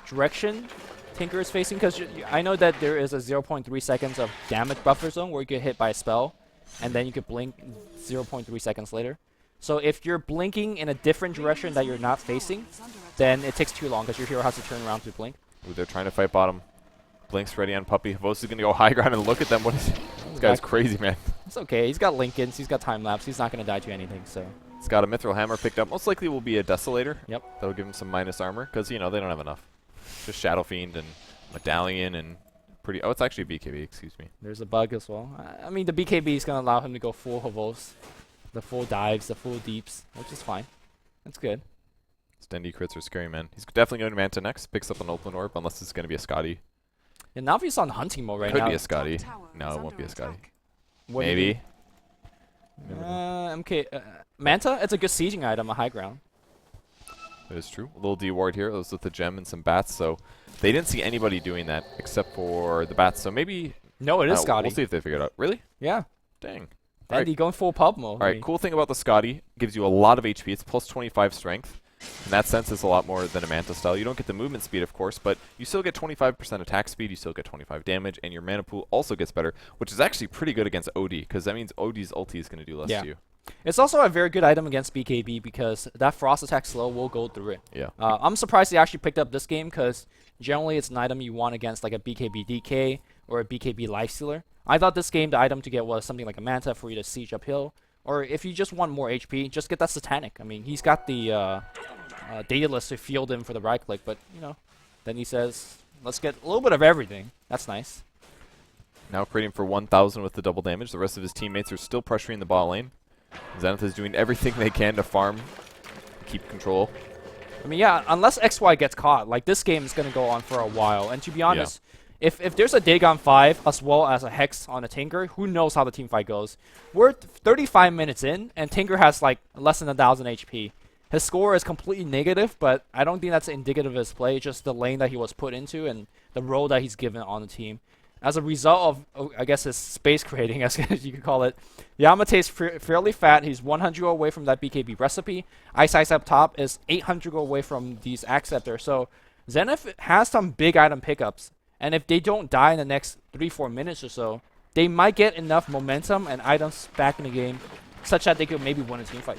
direction Tinker is facing, because I know that there is a 0.3 seconds of damage buffer zone where you get hit by a spell, and then you could blink 0.3 seconds later. So if you're blinking in a different direction that you're not facing, then it takes too long because your hero has to turn around to blink. Ooh, they're trying to fight bottom. Blink's ready on Puppy. Havos is going to go high ground and look at them. What is this guy's crazy, man. It's okay. He's got Lincolns. He's got time lapse. He's not going to die to anything. So he's got a Mithril Hammer picked up. Most likely will be a Desolator. Yep. That'll give him some minus armor because, they don't have enough. Just Shadow Fiend and Medallion and pretty... Oh, it's actually a BKB. Excuse me. There's a bug as well. I mean, the BKB is going to allow him to go full Havos. The full dives, the full deeps, which is fine. That's good. Dendy crits are scary, man. He's definitely going to Manta next. Picks up an Open Orb, unless it's going to be a Scotty. And Navi's on hunting mode right Could now. be a Scotty. No, it won't be a Scotty. What Maybe. MK, Manta, it's a good sieging item, a high ground. That is true. A little D ward here. Those with the gem and some bats. So they didn't see anybody doing that except for the bats. So maybe... No, it is Scotty. We'll see if they figure it out. Really? Yeah. Dang. Dendy going full pub mode. All right, cool thing about the Scotty, gives you a lot of HP. It's plus 25 strength. In that sense, it's a lot more than a Manta style. You don't get the movement speed, of course, but you still get 25% attack speed, you still get 25 damage, and your mana pool also gets better, which is actually pretty good against OD, because that means OD's ulti is going to do less to you. It's also a very good item against BKB because that frost attack slow will go through it. Yeah. I'm surprised they actually picked up this game because generally it's an item you want against like a BKB DK or a BKB Lifestealer. I thought this game the item to get was something like a Manta for you to siege uphill, or if you just want more HP, just get that Satanic. I mean, he's got the Daedalus to field him for the right click, but then he says, let's get a little bit of everything. That's nice. Now creating for 1,000 with the double damage. The rest of his teammates are still pressuring the bot lane. Zenith is doing everything they can to farm, keep control. I mean, yeah, unless XY gets caught, like this game is going to go on for a while. And to be honest, if there's a Dagon 5 as well as a Hex on a Tinker, who knows how the team fight goes. We're 35 minutes in, and Tinker has like less than 1,000 HP. His score is completely negative, but I don't think that's indicative of his play, just the lane that he was put into and the role that he's given on the team. As a result of, I guess, his space creating, as you could call it, Yamate is fairly fat. He's 100 away from that BKB recipe. Ice up top is 800 away from these Acceptor. So Zenith has some big item pickups. And if they don't die in the next 3-4 minutes or so, they might get enough momentum and items back in the game such that they could maybe win a team fight.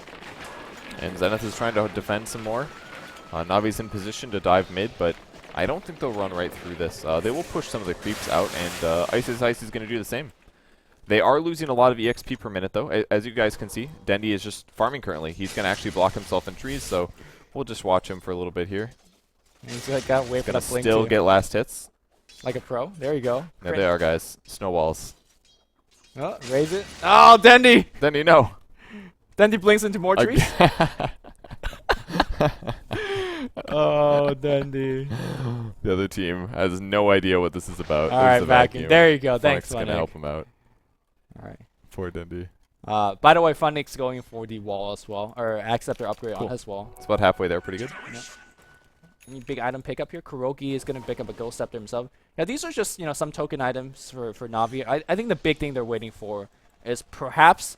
And Zenith is trying to defend some more. Navi's in position to dive mid, but I don't think they'll run right through this. They will push some of the creeps out, and Ice is going to do the same. They are losing a lot of EXP per minute, though. As you guys can see, Dendy is just farming currently. He's going to actually block himself in trees, so we'll just watch him for a little bit here. He's got to wait for Gonna that blink still too. get last hits. Like a pro. There you go. There they are, guys. Snowballs. Oh, raise it. Oh, Dendy! Dendy, no. Dendy blinks into more trees. Oh, Dendy. The other team has no idea what this is about. All right, back in. There you go. Thanks, Funnick's going to Funnick. help him out. All right. Poor Dendy. By the way, Funnick's going for the wall as well, or Acceptor upgrade Cool. on his wall. It's about halfway there. Pretty good. any big item pickup here. Kuroki is going to pick up a Ghost Scepter himself. Yeah, these are just, some token items for Na'Vi. I think the big thing they're waiting for is perhaps...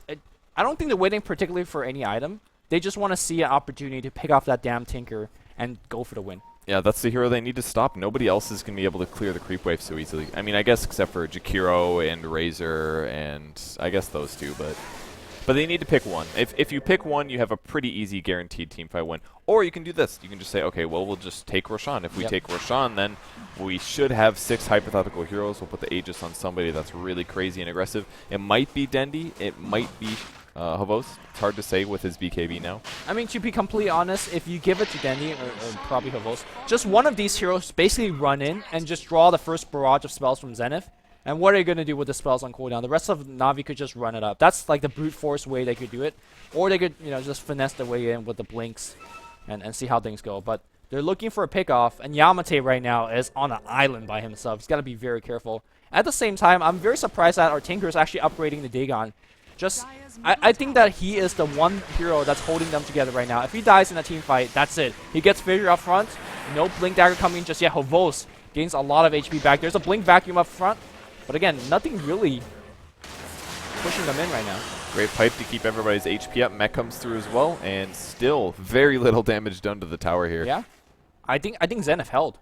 I don't think they're waiting particularly for any item. They just want to see an opportunity to pick off that damn Tinker and go for the win. Yeah, that's the hero they need to stop. Nobody else is going to be able to clear the creep wave so easily. I mean, I guess except for Jakiro and Razor and I guess those two, but they need to pick one. If you pick one, you have a pretty easy guaranteed teamfight win. Or you can do this. You can just say, okay, well, we'll just take Roshan. If we take Roshan, then we should have 6 hypothetical heroes. We'll put the Aegis on somebody that's really crazy and aggressive. It might be Dendi. It might be Havos. It's hard to say with his BKB now. I mean, to be completely honest, if you give it to Dendi or probably Havos, just one of these heroes basically run in and just draw the first barrage of spells from Zenith. And what are you going to do with the spells on cooldown? The rest of Na'Vi could just run it up. That's like the brute force way they could do it. Or they could, just finesse their way in with the blinks and see how things go. But they're looking for a pickoff, and Yamate right now is on an island by himself. He's got to be very careful. At the same time, I'm very surprised that our Tinker is actually upgrading the Dagon. I think that he is the one hero that's holding them together right now. If he dies in a team fight, that's it. He gets Fissure up front. No Blink Dagger coming just yet. Havos gains a lot of HP back. There's a Blink Vacuum up front. But again, nothing really pushing them in right now. Great pipe to keep everybody's HP up. Mech comes through as well, and still very little damage done to the tower here. Yeah, I think Zenith held,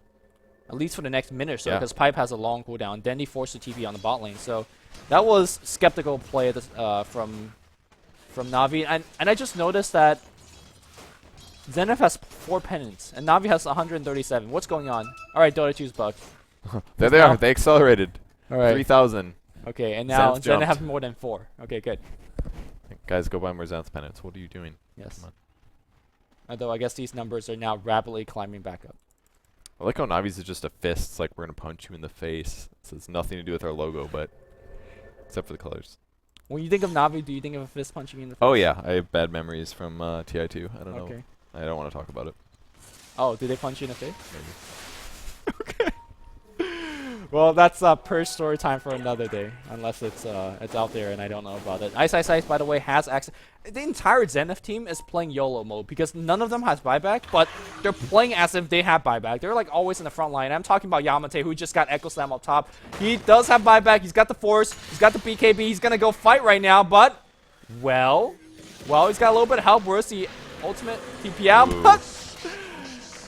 at least for the next minute or so, because Pipe has a long cooldown. Dendi forced the TP on the bot lane, so that was skeptical play from Na'Vi. And I just noticed that Zenith has 4 pennants, and Na'Vi has 137. What's going on? All right, Dota 2's bugged. There they are. They accelerated. All right. 3,000. Okay, and now Zenith Zenith jumped. have more than 4. Okay, good. Guys, go buy more Zenith pennants. What are you doing? Yes. Although I guess these numbers are now rapidly climbing back up. I like how Navi's is just a fist. It's like we're going to punch you in the face. So it's nothing to do with our logo, but except for the colors. When you think of Na'Vi, do you think of a fist punching in the face? Oh, yeah. I have bad memories from TI2. I don't know. Okay. I don't want to talk about it. Oh, did they punch you in the face? Maybe. Okay. Well, that's purge story time for another day, unless it's out there and I don't know about it. Ice, by the way, has access. The entire Zenith team is playing YOLO mode because none of them has buyback, but they're playing as if they have buyback. They're like always in the front line. I'm talking about Yamate, who just got Echo Slam up top. He does have buyback. He's got the Force. He's got the BKB. He's gonna go fight right now, but well, he's got a little bit of help. Where's the ultimate TP out? But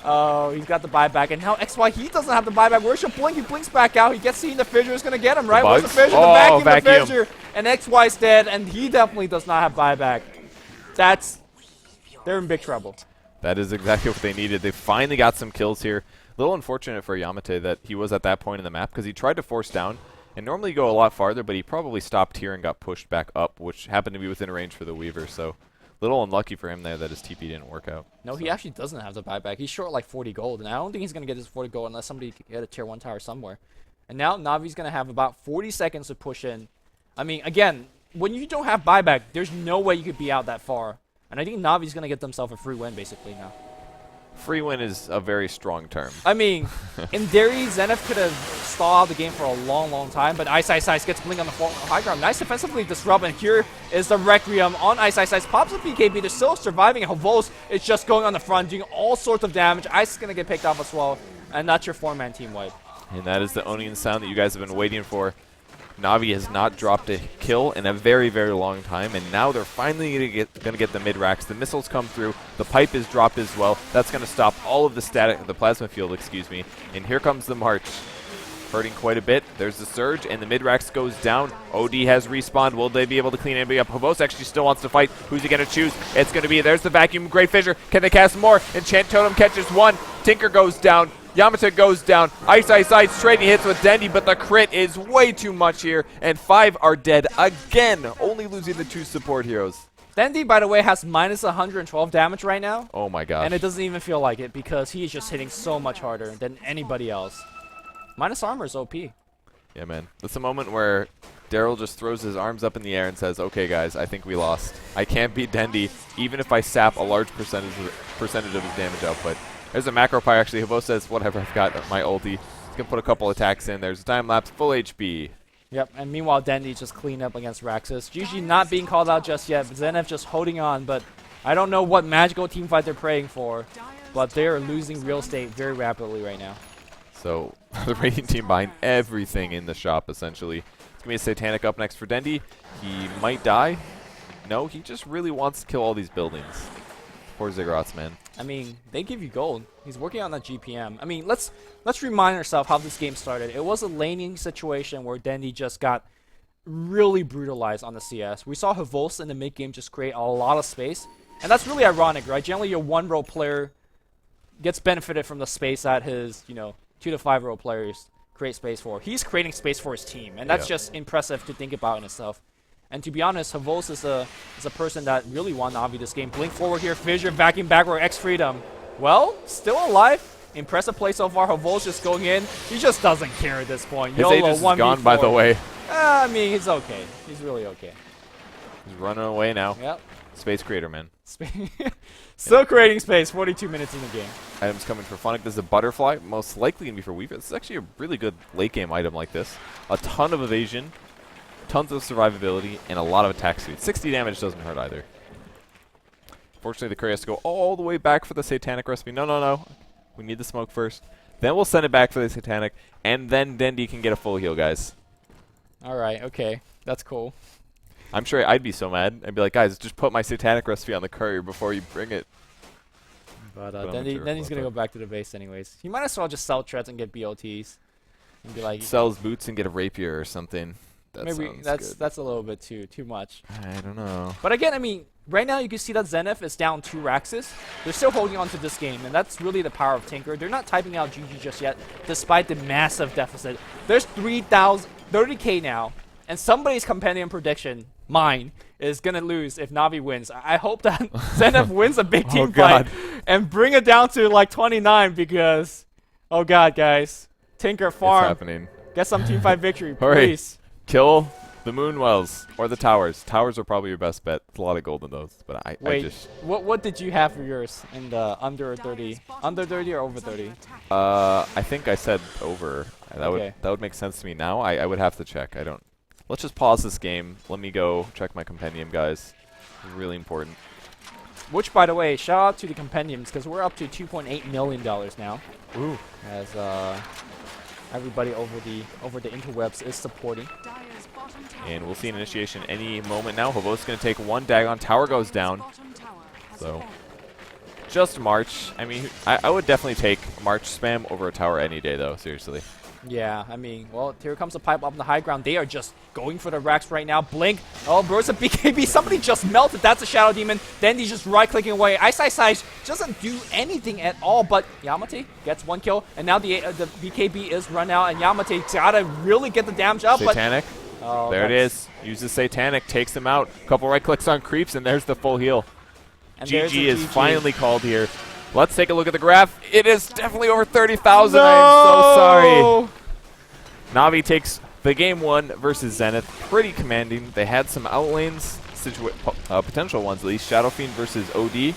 oh, he's got the buyback, and now XY, he doesn't have the buyback. Where's your blink? He blinks back out. He gets seen the fissure is going to get him, right? Where's the fissure? The vacuum, the fissure. And XY's dead, and he definitely does not have buyback. They're in big trouble. That is exactly what they needed. They finally got some kills here. A little unfortunate for Yamate that he was at that point in the map because he tried to force down, and normally go a lot farther, but he probably stopped here and got pushed back up, which happened to be within range for the Weaver, so little unlucky for him there that his TP didn't work out. No, he actually doesn't have the buyback. He's short like 40 gold, and I don't think he's going to get his 40 gold unless somebody can get a tier 1 tower somewhere. And now Navi's going to have about 40 seconds to push in. I mean, again, when you don't have buyback, there's no way you could be out that far. And I think Navi's going to get themselves a free win, basically, now. Free win is a very strong term. I mean, in theory, Zenith could have stalled out the game for a long, long time, but Ice gets Blink on the high ground. Nice defensively disrupt, and here is the Requiem on Ice. Pops the BKB. They're still surviving. Havos is just going on the front, doing all sorts of damage. Ice is going to get picked off as well, and that's your 4-man team wipe. And that is the Onion sound that you guys have been waiting for. Na'Vi has not dropped a kill in a very, very long time, and now they're finally going to get the mid-racks. The missiles come through. The pipe is dropped as well. That's going to stop all of the static, the plasma field, excuse me. And here comes the march. Hurting quite a bit. There's the surge, and the mid-racks goes down. OD has respawned. Will they be able to clean anybody up? Havos actually still wants to fight. Who's he going to choose? It's going to be, there's the vacuum. Great Fissure. Can they cast more? Enchant Totem catches one. Tinker goes down. Yamate goes down. Ice trading hits with Dendi, but the crit is way too much here, and 5 are dead again, only losing the 2 support heroes. Dendi, by the way, has minus 112 damage right now. Oh my gosh. And it doesn't even feel like it because he's just hitting so much harder than anybody else. Minus armor is OP. Yeah, man. That's a moment where Daryl just throws his arms up in the air and says, okay, guys, I think we lost. I can't beat Dendi, even if I sap a large percentage of his damage output. There's a macro pyre, actually. Havos says, whatever, I've got my ulti. He's going to put a couple attacks in. There's a time lapse, full HP. Yep, and meanwhile, Dendi just cleaned up against Raxus. GG not being called out just yet, but Zenith just holding on, but I don't know what magical team fight they're praying for, but they are losing real estate very rapidly right now. So the Radiant team buying everything in the shop, essentially. It's going to be a Satanic up next for Dendi. He might die. No, he just really wants to kill all these buildings. Poor Ziggurat's, man. I mean, they give you gold. He's working on that GPM. I mean, let's remind ourselves how this game started. It was a laning situation where Dendi just got really brutalized on the CS. We saw Havos in the mid game just create a lot of space, and that's really ironic, right? Generally, your 1-row player gets benefited from the space that his 2 to 5-row players create space for. He's creating space for his team, and that's just impressive to think about in itself. And to be honest, Havos is a person that really won Na'Vi this game. Blink forward here, Fissure vacuum backward, X Freedom. Well, still alive. Impressive play so far. Havos just going in. He just doesn't care at this point. His YOLO, Aegis is 1v4. gone, by the way. I mean, he's okay. He's really okay. He's running away now. Yep. Space Creator, man. Still creating space. 42 minutes in the game. Items coming for Funnick. This is a Butterfly. Most likely going to be for Weaver. This is actually a really good late game item like this. A ton of evasion, tons of survivability, and a lot of attack speed. 60 damage doesn't hurt either. Fortunately, the Curry has to go all the way back for the Satanic recipe. No. We need the smoke first. Then we'll send it back for the Satanic, and then Dendi can get a full heal, guys. All right. Okay. That's cool. I'm sure I'd be so mad. I'd be like, guys, just put my Satanic recipe on the courier before you bring it. But I'm then not sure he's about gonna go that. back to the base anyways. He might as well just sell treads and get BOTs, and be like, Sells boots and get a rapier or something. That maybe sounds good. that's a little bit too much. I don't know. But again, I mean, right now you can see that Zenith is down 2 Raxes. They're still holding on to this game, and that's really the power of Tinker. They're not typing out GG just yet, despite the massive deficit. There's 30k now, and somebody's compendium prediction, mine, is gonna lose if Na'Vi wins. I hope that Zenith wins a big team fight and bring it down to like 29 because, oh god, guys, Tinker It's farm, happening. get some team fight victory, Hurry. please. Kill the Moonwells or the towers. Towers are probably your best bet. There's a lot of gold in those, but I Wait, just what did you have for yours in the under 30 or over 30? I think I said over. That Okay. would make sense to me now. I would have to check. I don't. Let's just pause this game. Let me go check my compendium, guys. Really important. Which, by the way, shout out to the compendiums because we're up to $2.8 million now. Ooh. As everybody over the interwebs is supporting. And we'll see an initiation any moment now. Havos going to take one Dagon. Tower goes down. So just March. I mean, I would definitely take March spam over a tower any day, though. Seriously. Yeah, I mean, well, here comes the pipe up on the high ground. They are just going for the racks right now. Blink. Oh, burst of BKB. Somebody just melted. That's a Shadow Demon. Then he's just right-clicking away. Ice doesn't do anything at all, but Yamate gets 1 kill. And now the BKB is run out, and Yamate gotta really get the damage up. Satanic. Oh, There it is. Uses Satanic. Takes him out. Couple right clicks on creeps, and there's the full heal. And there's GG a is GG. finally called here. Let's take a look at the graph. It is definitely over 30,000. I am so sorry. Na'Vi takes the game 1 versus Zenith. Pretty commanding. They had some outlanes, potential ones at least. Shadow Fiend versus OD.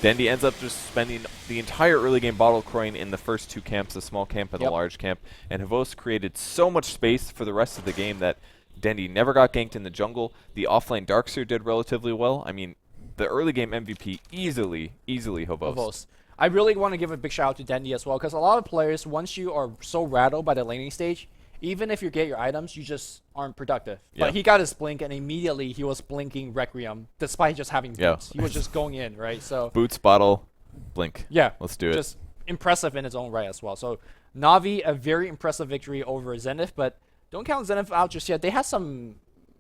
Dendi ends up just spending the entire early game bottle coin in the first 2 camps, the small camp and the large camp. And Havos created so much space for the rest of the game that Dendi never got ganked in the jungle. The offlane Darkseer did relatively well. I mean, the early game MVP easily Havos. I really want to give a big shout out to Dendi as well, because a lot of players, once you are so rattled by the laning stage, even if you get your items, you just aren't productive. Yeah. But he got his blink, and immediately he was blinking Requiem, despite just having boots. He was just going in, right? So Boots, bottle, blink. yeah, Let's do it. Just impressive in its own right as well. So Na'Vi, a very impressive victory over Zenith, but don't count Zenith out just yet. They had some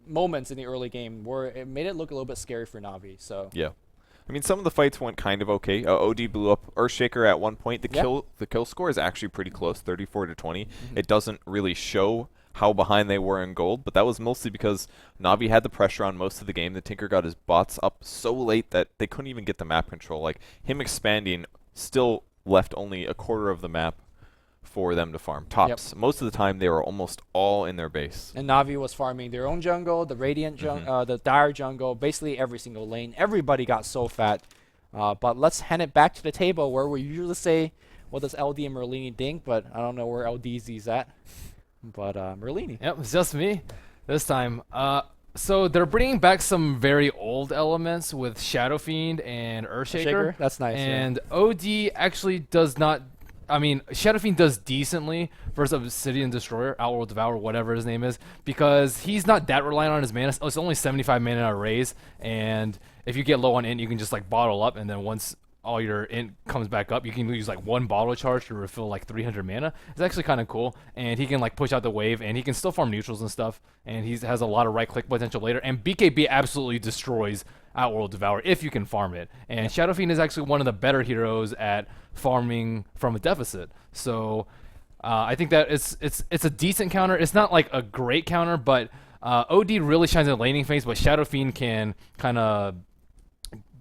moments in the early game where it made it look a little bit scary for Na'Vi. So Yeah. I mean, some of the fights went kind of okay. OD blew up Earthshaker at one point. The kill score is actually pretty close, 34 to 20. It doesn't really show how behind they were in gold, but that was mostly because Na'Vi had the pressure on most of the game. The Tinker got his bots up so late that they couldn't even get the map control. Like, him expanding still left only a quarter of the map for them to farm. Tops. Most of the time, they were almost all in their base. And Na'Vi was farming their own jungle, the Radiant jungle, the Dire jungle, basically every single lane. Everybody got so fat. But let's hand it back to the table where we usually say, what does LD and Merlini think? But I don't know where LDZ's at. But Merlini. Yep, it's just me this time. So they're bringing back some very old elements with Shadow Fiend and Earthshaker. That's nice. And OD actually does not. I mean, Shadow Fiend does decently versus Obsidian Destroyer, Outworld Devourer, whatever his name is, because he's not that reliant on his mana. It's only 75 mana a raise, and if you get low on int, you can just like bottle up, and then once all your int comes back up, you can use like one bottle charge to refill like 300 mana. It's actually kind of cool, and he can like push out the wave, and he can still farm neutrals and stuff, and he has a lot of right click potential later. And BKB absolutely destroys Outworld Devour if you can farm it. And Shadow Fiend is actually one of the better heroes at farming from a deficit. So I think that it's a decent counter. It's not like a great counter, but OD really shines in the laning phase, but Shadow Fiend can kind of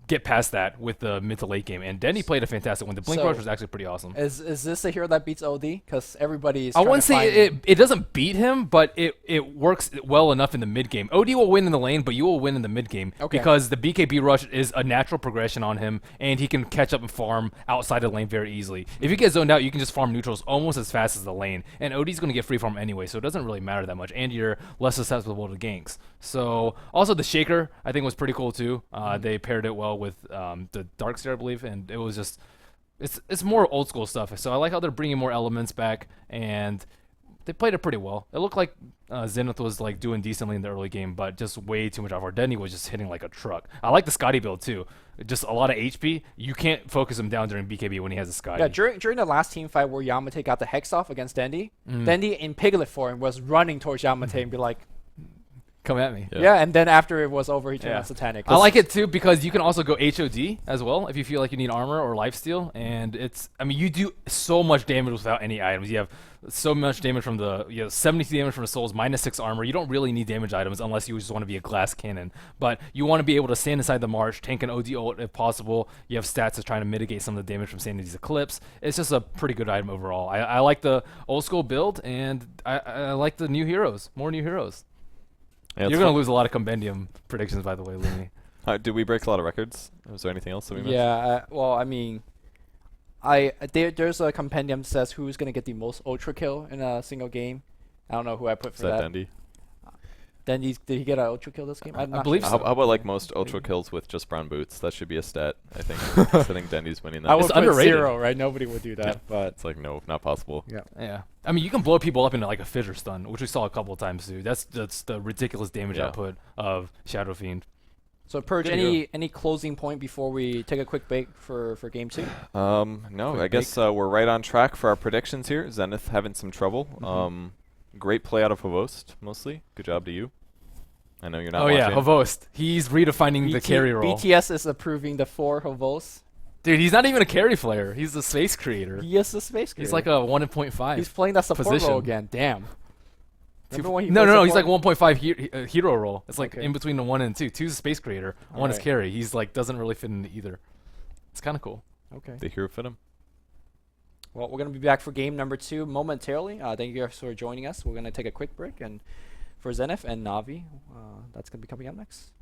get past that with the mid to late game. And Denny played a fantastic one. The Blink So, Rush was actually pretty awesome. Is this the hero that beats OD? Because everybody is. I trying wouldn't to say find it doesn't beat him, but it works well enough in the mid game. OD will win in the lane, but you will win in the mid game because the BKB rush is a natural progression on him, and he can catch up and farm outside the lane very easily. If you get zoned out, you can just farm neutrals almost as fast as the lane, and OD's going to get free farm anyway, so it doesn't really matter that much, and you're less susceptible to ganks. So also the Shaker I think was pretty cool too. They paired it well with the Darkseer, I believe, and it was just it's more old school stuff. So I like how they're bringing more elements back, and they played it pretty well. It looked like Zenith was like doing decently in the early game, but just way too much off. Denny was just hitting like a truck. I like the Scotty build too. Just a lot of HP. You can't focus him down during BKB when he has a Scotty. Yeah, during the last team fight where Yamate got the Hex off against Dendy, Dendy in Piglet form was running towards Yamate and be like, come at me. yeah, and then after it was over, he turned Yeah. on Satanic. I like it too because you can also go HOD as well if you feel like you need armor or lifesteal, and I mean you do so much damage without any items. You have so much damage from the 70 damage from the souls, -6 armor. You don't really need damage items unless you just want to be a glass cannon. But you want to be able to stand inside the march, tank an OD ult if possible. You have stats that's trying to mitigate some of the damage from Sanity's Eclipse. It's just a pretty good item overall. I like the old school build, and I like the new heroes. More new heroes. Yeah, You're going to lose a lot of compendium predictions, by the way, Lumi. did we break a lot of records? Was there anything else that we missed? Yeah, well, I mean, there's a compendium that says who's gonna get the most ultra kill in a single game. I don't know who I put Is for that that. Dendy? Did he get an ultra kill this game? I'm I not believe sure. so. How about like most ultra kills with just brown boots? That should be a stat, I think. 'Cause I think Dendy's winning that. I would It's put underrated. 0, right? Nobody would do that, Yeah. but It's like, no, not possible. Yeah, I mean you can blow people up into like a fissure stun, which we saw a couple of times too. That's the ridiculous damage Yeah. output of Shadow Fiend. so Purge, Good any closing point before we take a quick break for game 2? No, Quick I guess we're right on track for our predictions here. Zenith having some trouble. Great play out of Havost, mostly. Good job to you. I know you're not Oh yeah, watching. Havost. He's redefining the carry role. BTS is approving the 4 Hovos. Dude, he's not even a carry player. He's a space creator. He is the space He's creator. like a 1.5. He's playing that support position. role again. Damn. Remember when he no, played he's like support? 1.5 hero role. It's like Okay. in between the 1 and 2. 2's a space creator. 1 is Alright. carry. He's like doesn't really fit into either. It's kind of cool. Okay. The hero fit him. Well, we're going to be back for game number 2 momentarily. Thank you guys for joining us. We're going to take a quick break, and for Zenith and Navi, that's going to be coming up next.